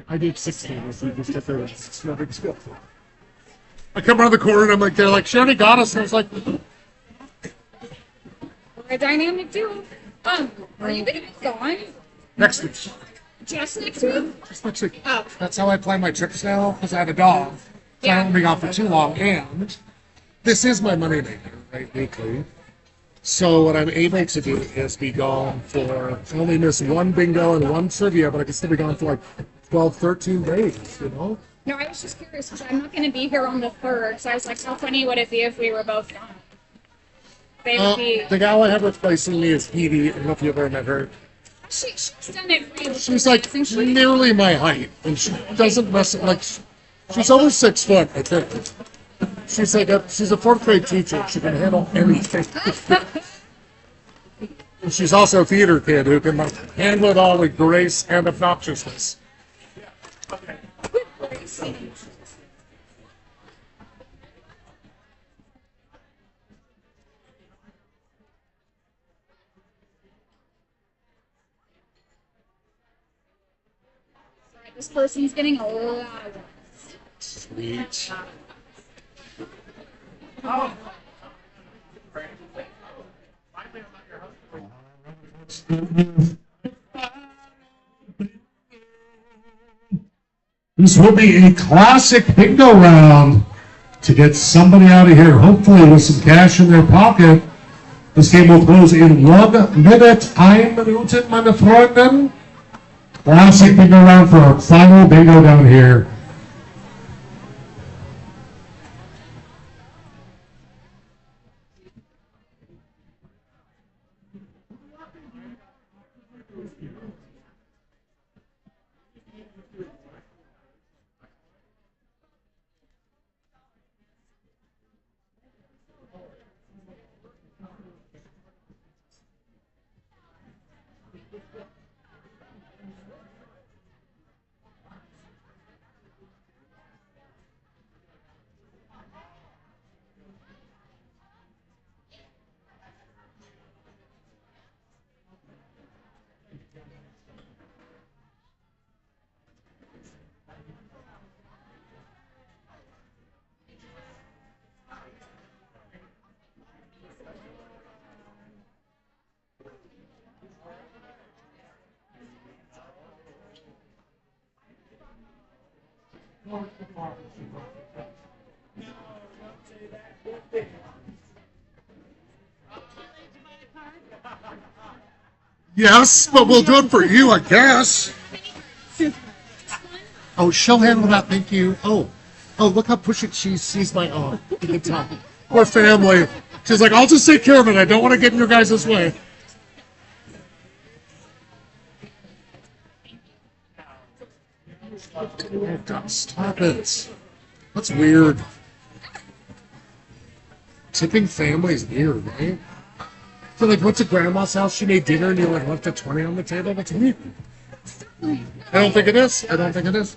I did 16 this week. It's no big deal. I come around the corner and I'm like, they're like, she already got us. And I was like, We're a dynamic duo. Are you gonna be gone? next week. Just next week? Just next week. Oh. That's how I plan my trips now because I have a dog. So I don't want to be gone for too long. And this is my money maker, right, weekly. So what I'm able to do is be gone for, I only miss one bingo and one trivia, but I can still be gone for like 12, 13 days, you know? No, I was just curious because I'm not going to be here on the 3rd, so I was like, how funny would it be if we were both gone? They would be. The gal I have replacing me is Edie. I don't know if you've ever met her. She's done it for you. She's like nearly my height, and she doesn't mess like. She's over 6 foot, I think. She's like she's a 4th grade teacher. She can handle anything. And she's also a theater kid who can like handle it all with grace and obnoxiousness. This person's getting a lot of Sweet. This will be a classic bingo round to get somebody out of here, hopefully with some cash in their pocket. This game will close in 1 minute. 1 Minuten, meine Freunde. Classic bingo round for our final bingo down here. Yes, but we'll do it for you, I guess. Oh, she'll handle that, thank you. Oh, look how pushing she sees my arm. Good time. We're family. She's like, I'll just take care of it. I don't want to get in your guys' way. Oh, God, stop it. That's weird. Tipping family is weird, right? So, like, went to grandma's house, she made dinner, and you like left a 20 on the table? That's weird. I don't think it is. I don't think it is.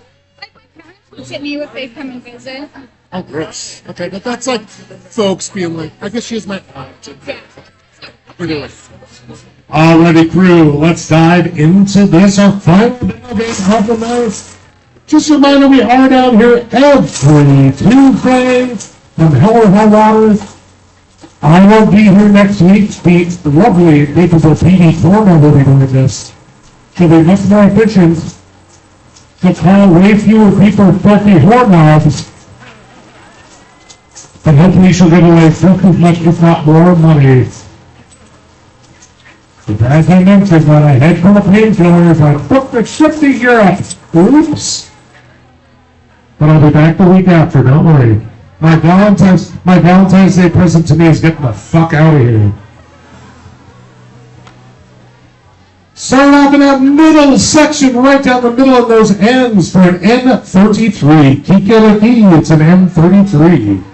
look at me if they come and visit. Oh, gross. Okay, but that's like folks being like, I guess she's my aunt. Anyway. Alrighty, crew, let's dive into this, our final game of the night. Just a reminder, we are down here every Tuesday from Hell or High Water. I will be here next week. The lovely, capable PD Torma will be doing this. So they must be efficient to call way fewer people filthy whore knobs. But hopefully she'll give away just as much, if not more, money. As I mentioned, when I head full of painkillers, I booked a trip to Europe. Oops. But I'll be back the week after, don't worry. My Valentine's Day present to me is getting the fuck out of here. Start off in that middle section, right down the middle of those ends for an N33. Kikiriki, it's an N33.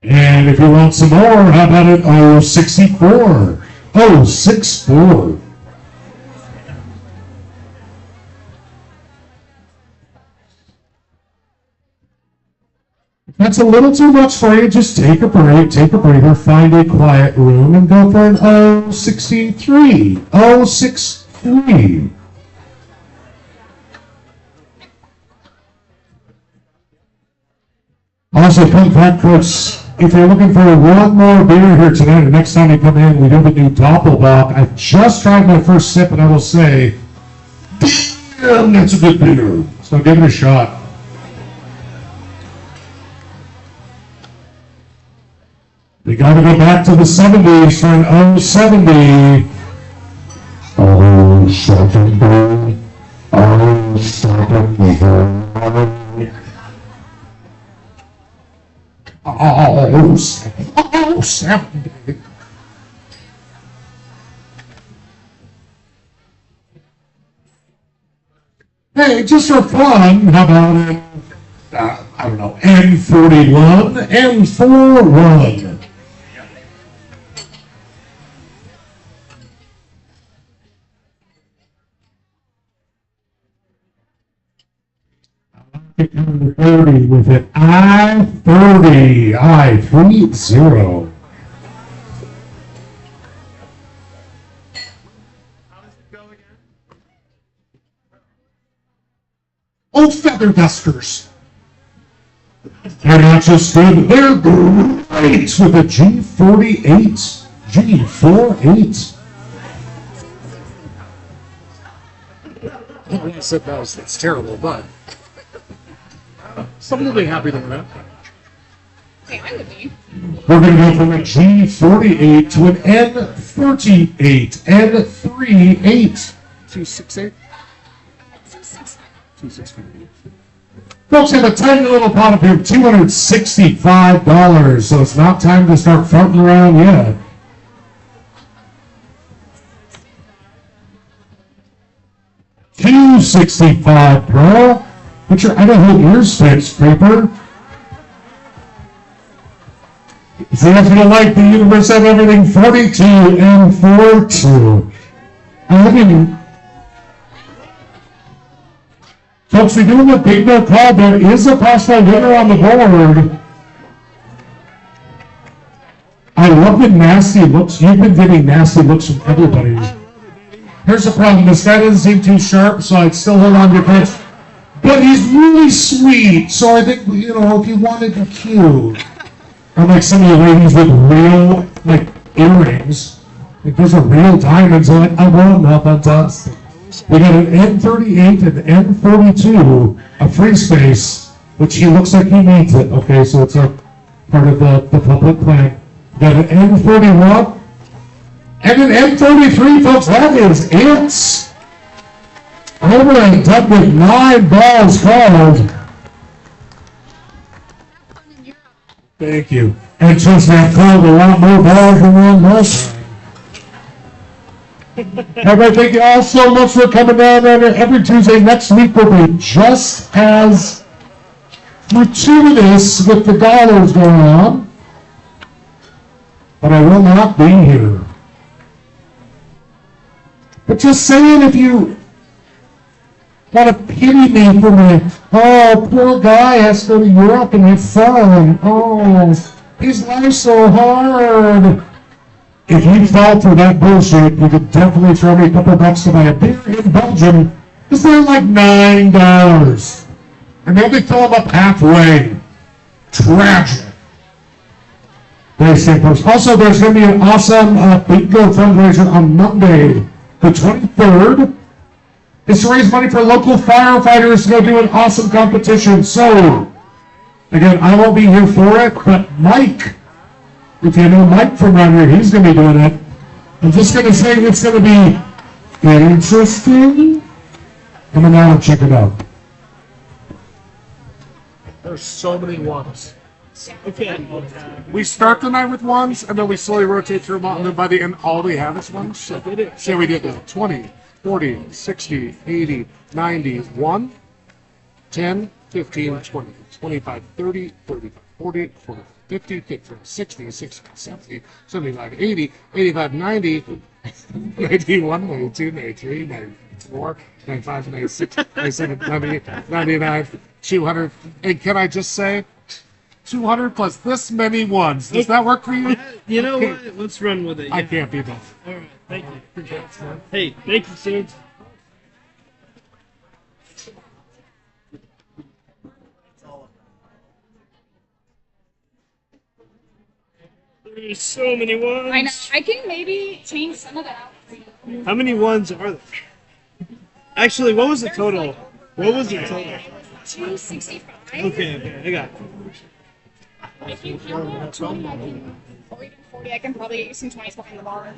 And And if you want some more, how about it? 064. 064. If that's a little too much for you, just take a break, take a breather, find a quiet room, and go for an 063. 063. Also, come back, folks. If you're looking for one more beer here tonight, the next time you come in, we do the new Doppelbock. I just tried my first sip, and I will say, damn, that's a good beer. So give it a shot. We got to go back to the 70s for an 070. 070. 070. Oh, 70. Hey, just for fun, how about it? I don't know, N41, N41. Number 30 with it. I-30. I-30. Oh, feather dusters. They're not just good, they're great with a G48. G48. I don't want to sit down, it's terrible, but someone will be happy to that. Okay, I would be. We're going to go from a G48 to an N38. N38. 268? 268. Folks have a tiny little pot of beer, $265, so it's not time to start farting around yet. $265, bro. Put your Idaho ears fixed, Creeper. See, if you like the universe of everything, 42 and 42. I mean, folks, we're doing a big no call. There is a possible winner on the board. I love the nasty looks. You've been getting nasty looks from everybody. Here's the problem. This guy doesn't seem too sharp, so I'd still hold on to your pants. But he's really sweet, so I think, you know, if you wanted to be cute. Unlike some of the ladies with real, like, earrings. Like, those are real diamonds. I'm like, I want them, fantastic. We got an N38 and N42, a free space, which he looks like he needs it. Okay, so it's a part of the public plan. We got an N41 and an N33, folks. That is it. Over and done with 9 balls called. Thank you. And since that called a lot more balls than this. Everybody, thank you all so much for coming down there every Tuesday. Next week will be just as gratuitous with the dollars going on. But I will not be here. But just saying, if you want to pity me for my, oh, poor guy has to go to Europe and have fun. Oh, his life's so hard. If you fall for that bullshit, you could definitely throw me a couple bucks to buy a beer in Belgium, because they're like $9. And they'll be fill them up halfway. Tragic. Very safe, folks. Also, there's going to be an awesome bingo fundraiser on Monday, the 23rd. It's to raise money for local firefighters to go do an awesome competition. So, again, I won't be here for it, but Mike, if you know Mike from around here, he's going to be doing it. I'm just going to say it's going to be interesting. Come on down and check it out. There's so many ones. We start the night with ones, and then we slowly rotate through them, and then by the end, all we have is ones. So we did 20, 40, 60, 80, 90, 1, 10, 15, 20, 25, 30, 35, 40, 45, 50, 50, 60, 60, 70, 75, 80, 85, 90, 91, 92, 93, 94, 95, 96, 97, 98, 99, 200. And can I just say, 200 plus this many ones. Does that work for you? You know what? Let's run with it. I Yeah. can't be both. All right. Thank you. Hey, thank you, sir. There's so many ones. I know. I can maybe change some of that out for you. How many ones are there? Actually, what was the total? What was the total? 265. Okay, I got it. If you count out 20, I can, or even 40, I can probably get you some 20s behind the bar.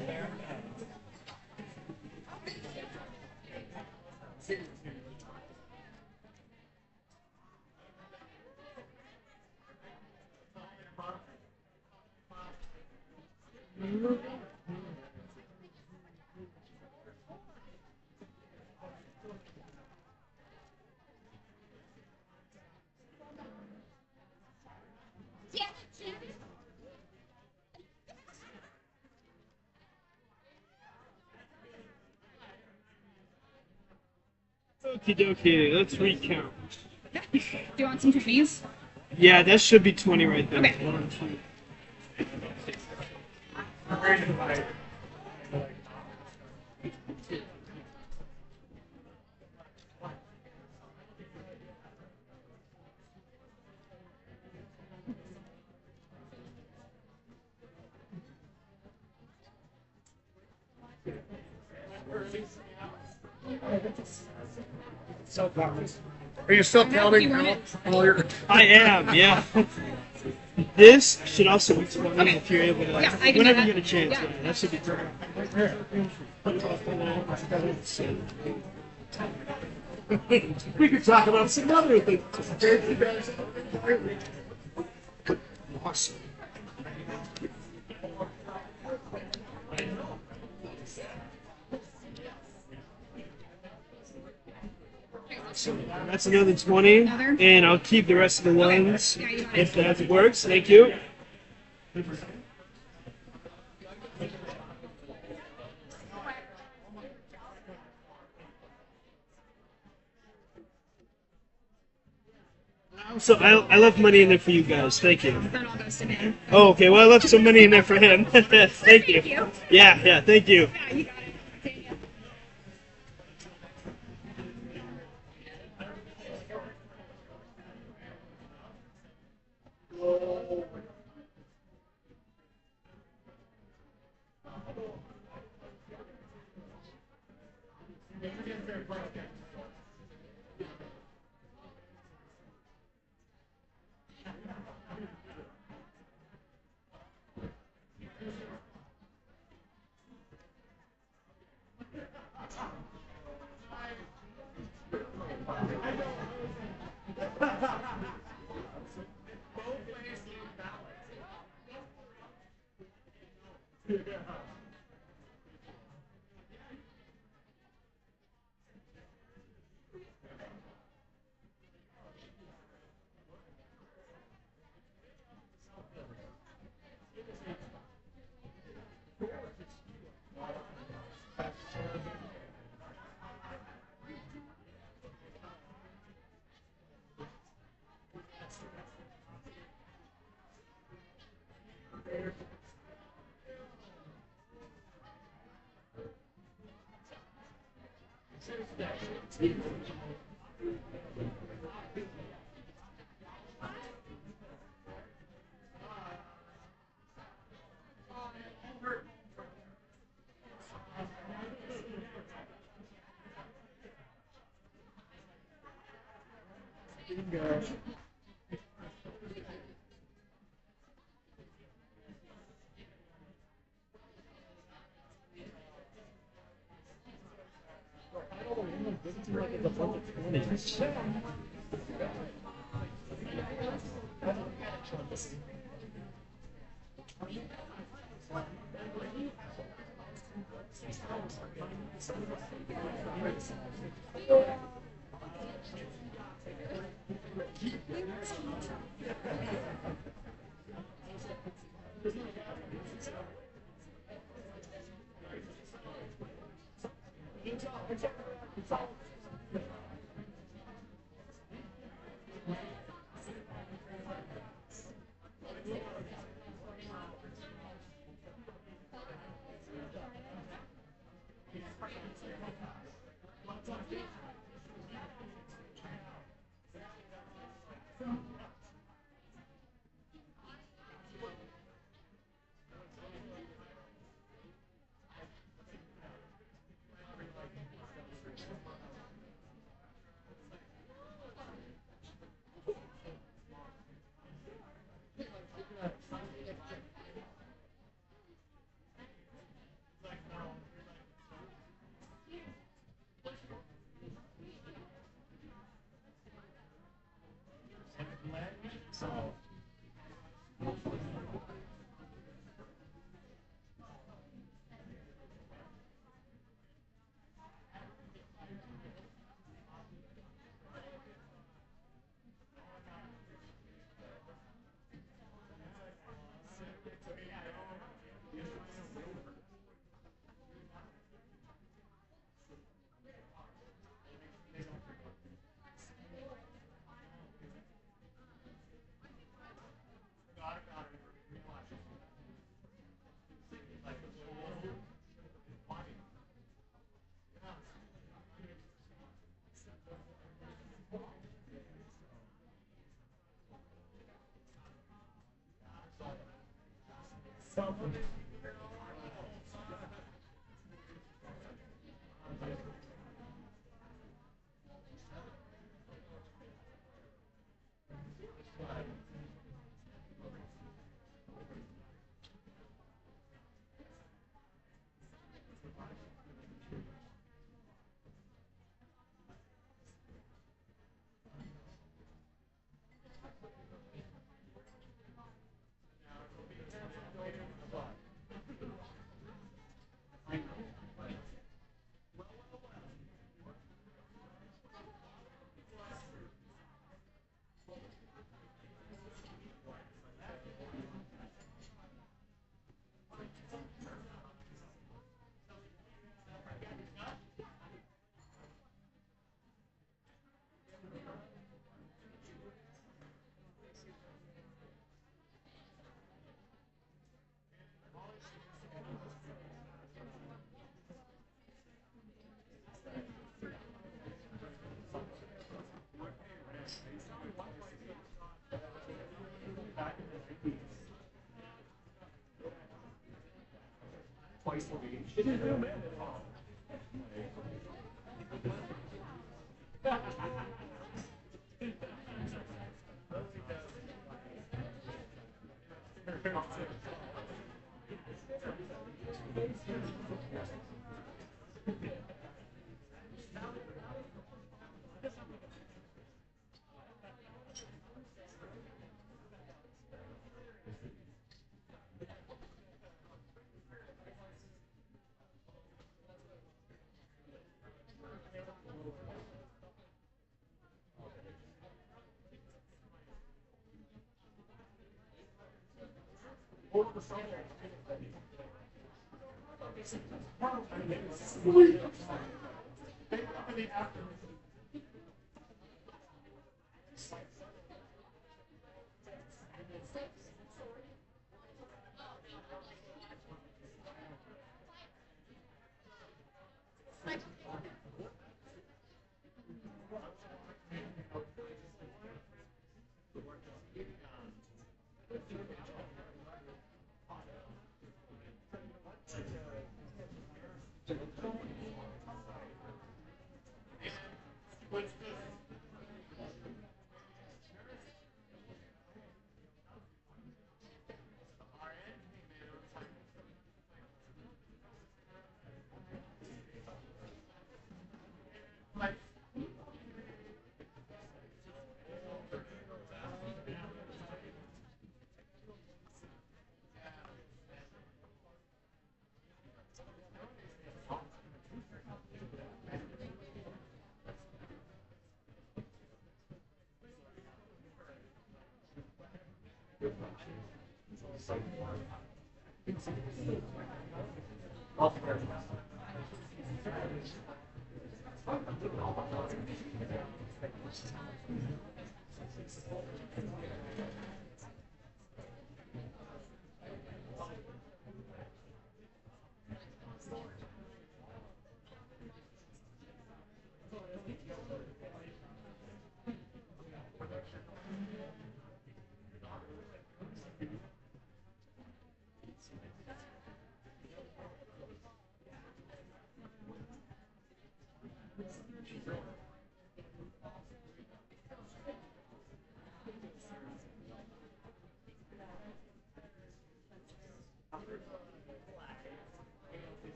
Okie dokie, let's recount. Do you want some 20s? Yeah, that should be 20 right there. Okay. 1, 2. Are you still counting out all your? I am, yeah. This should also be 20 if you're able to. Yeah, I can do whenever that. you get a chance. Yeah. That should be perfect. We could talk about some other things. Awesome. That's another 20, Another? and I'll keep the rest of the ones Yeah, you got if it. that works. Thank you. So I left money in there for you guys. Thank you. That all goes to me. Oh, okay. Well, I left some money in there for him. Thank Thank you. you. Yeah. Thank you. Yeah, you got it. See ya.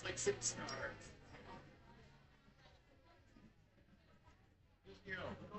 It's like 6 stars. You know.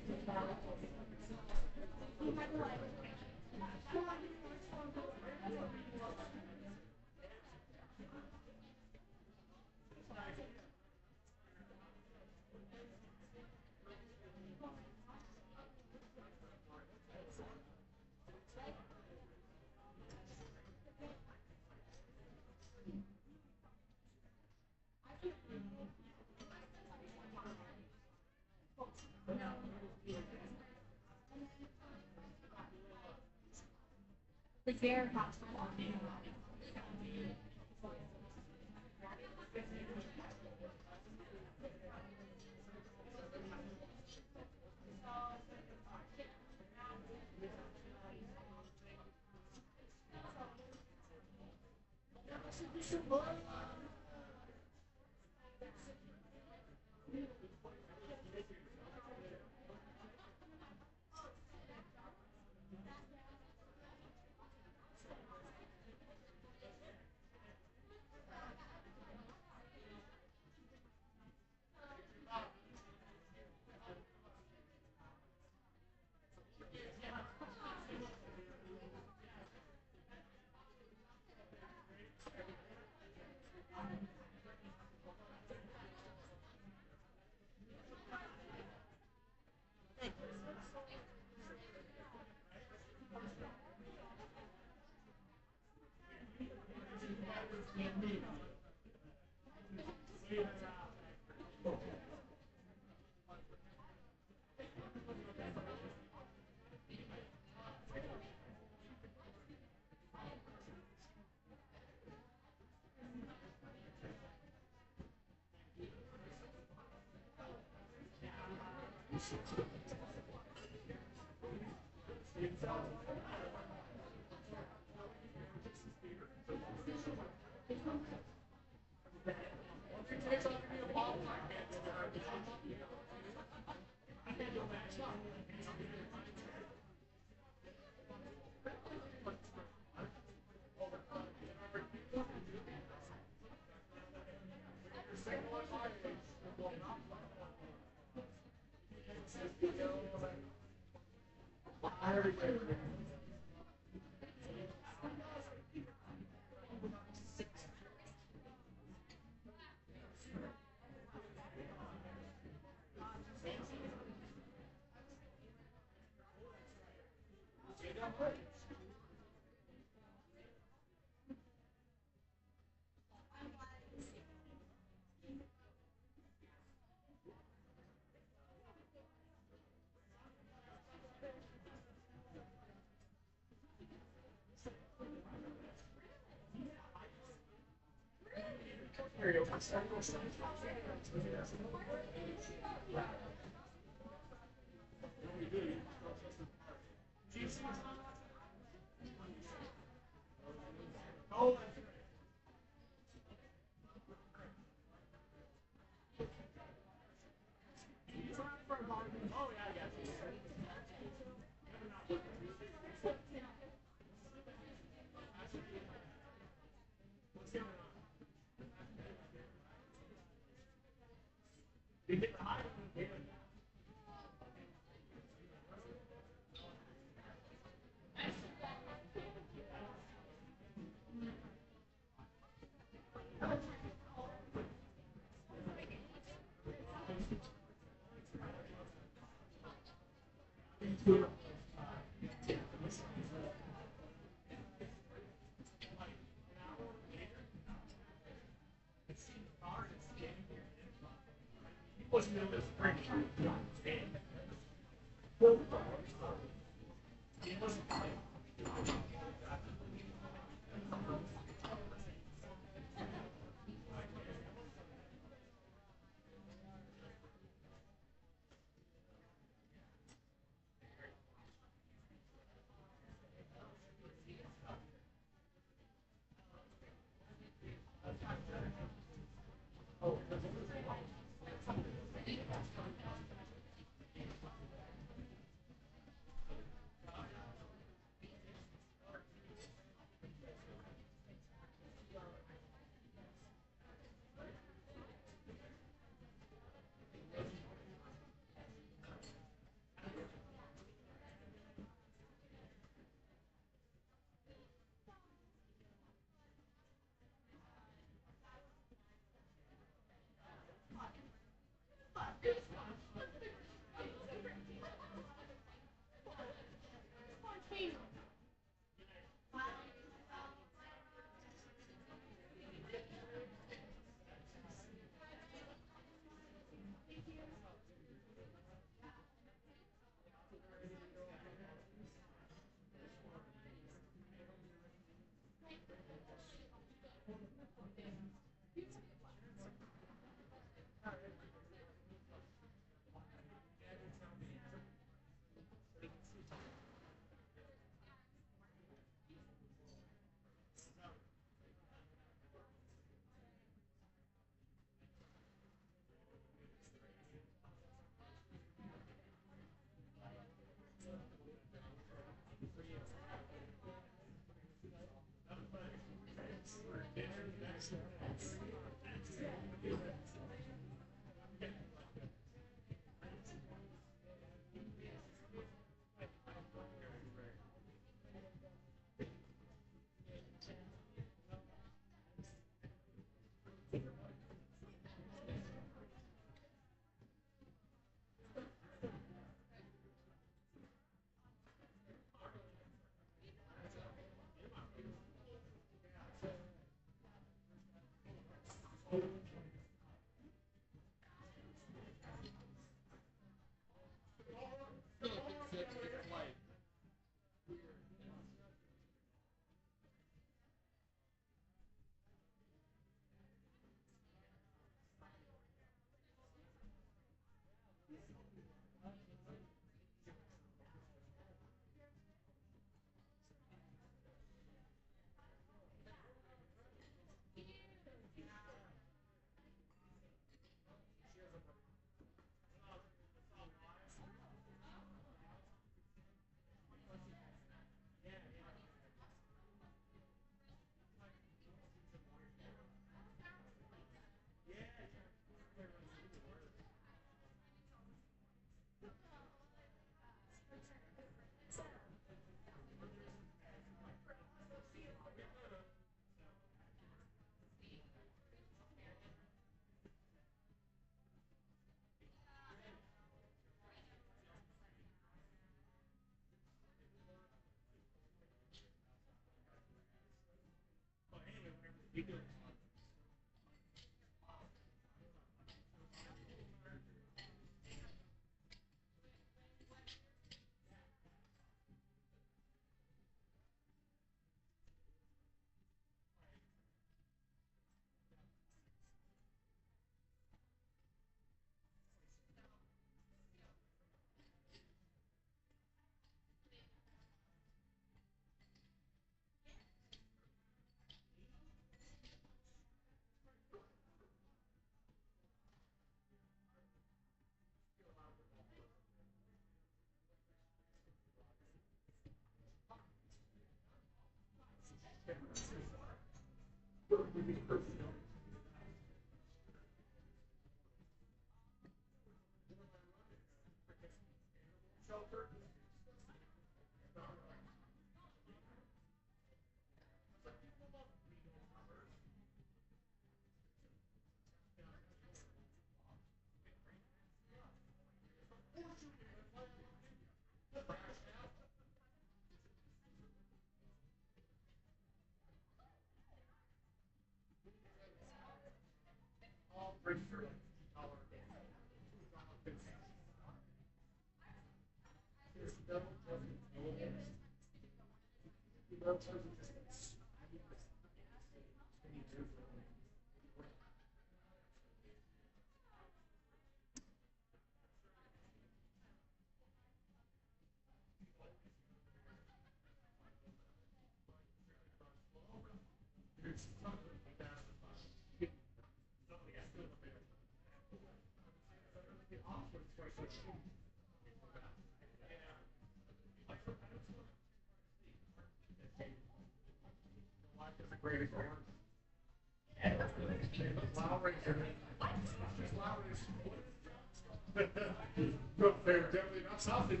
No, they're definitely not sausage.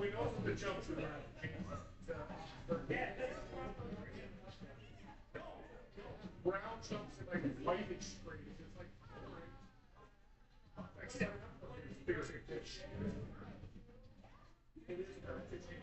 We know from the jumps around. Brown chunks and like white extremes. It's like bigger fish. It is very fishy.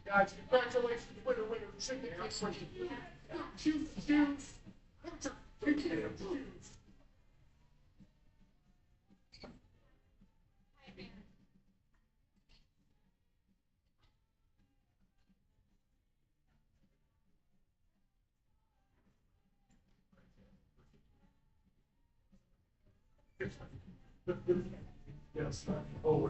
Guys, congratulations, winner, chicken choose. Yes, oh,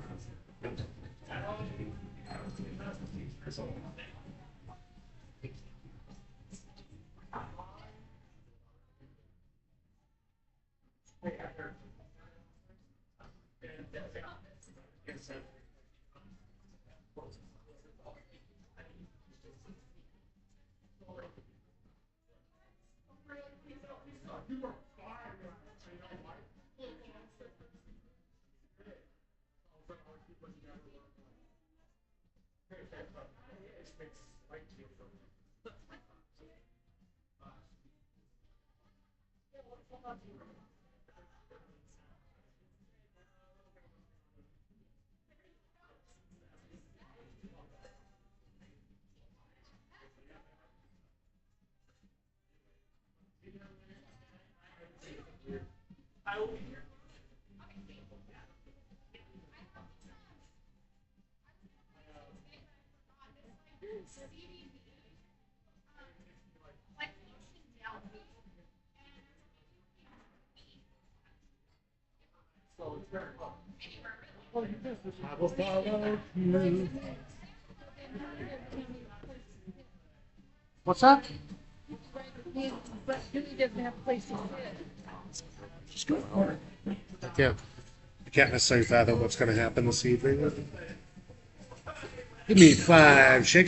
I will be here. I will follow you. What's that? But Billy doesn't have a place to sit. I can't necessarily fathom what's going to happen this evening. Give me 5 shakes.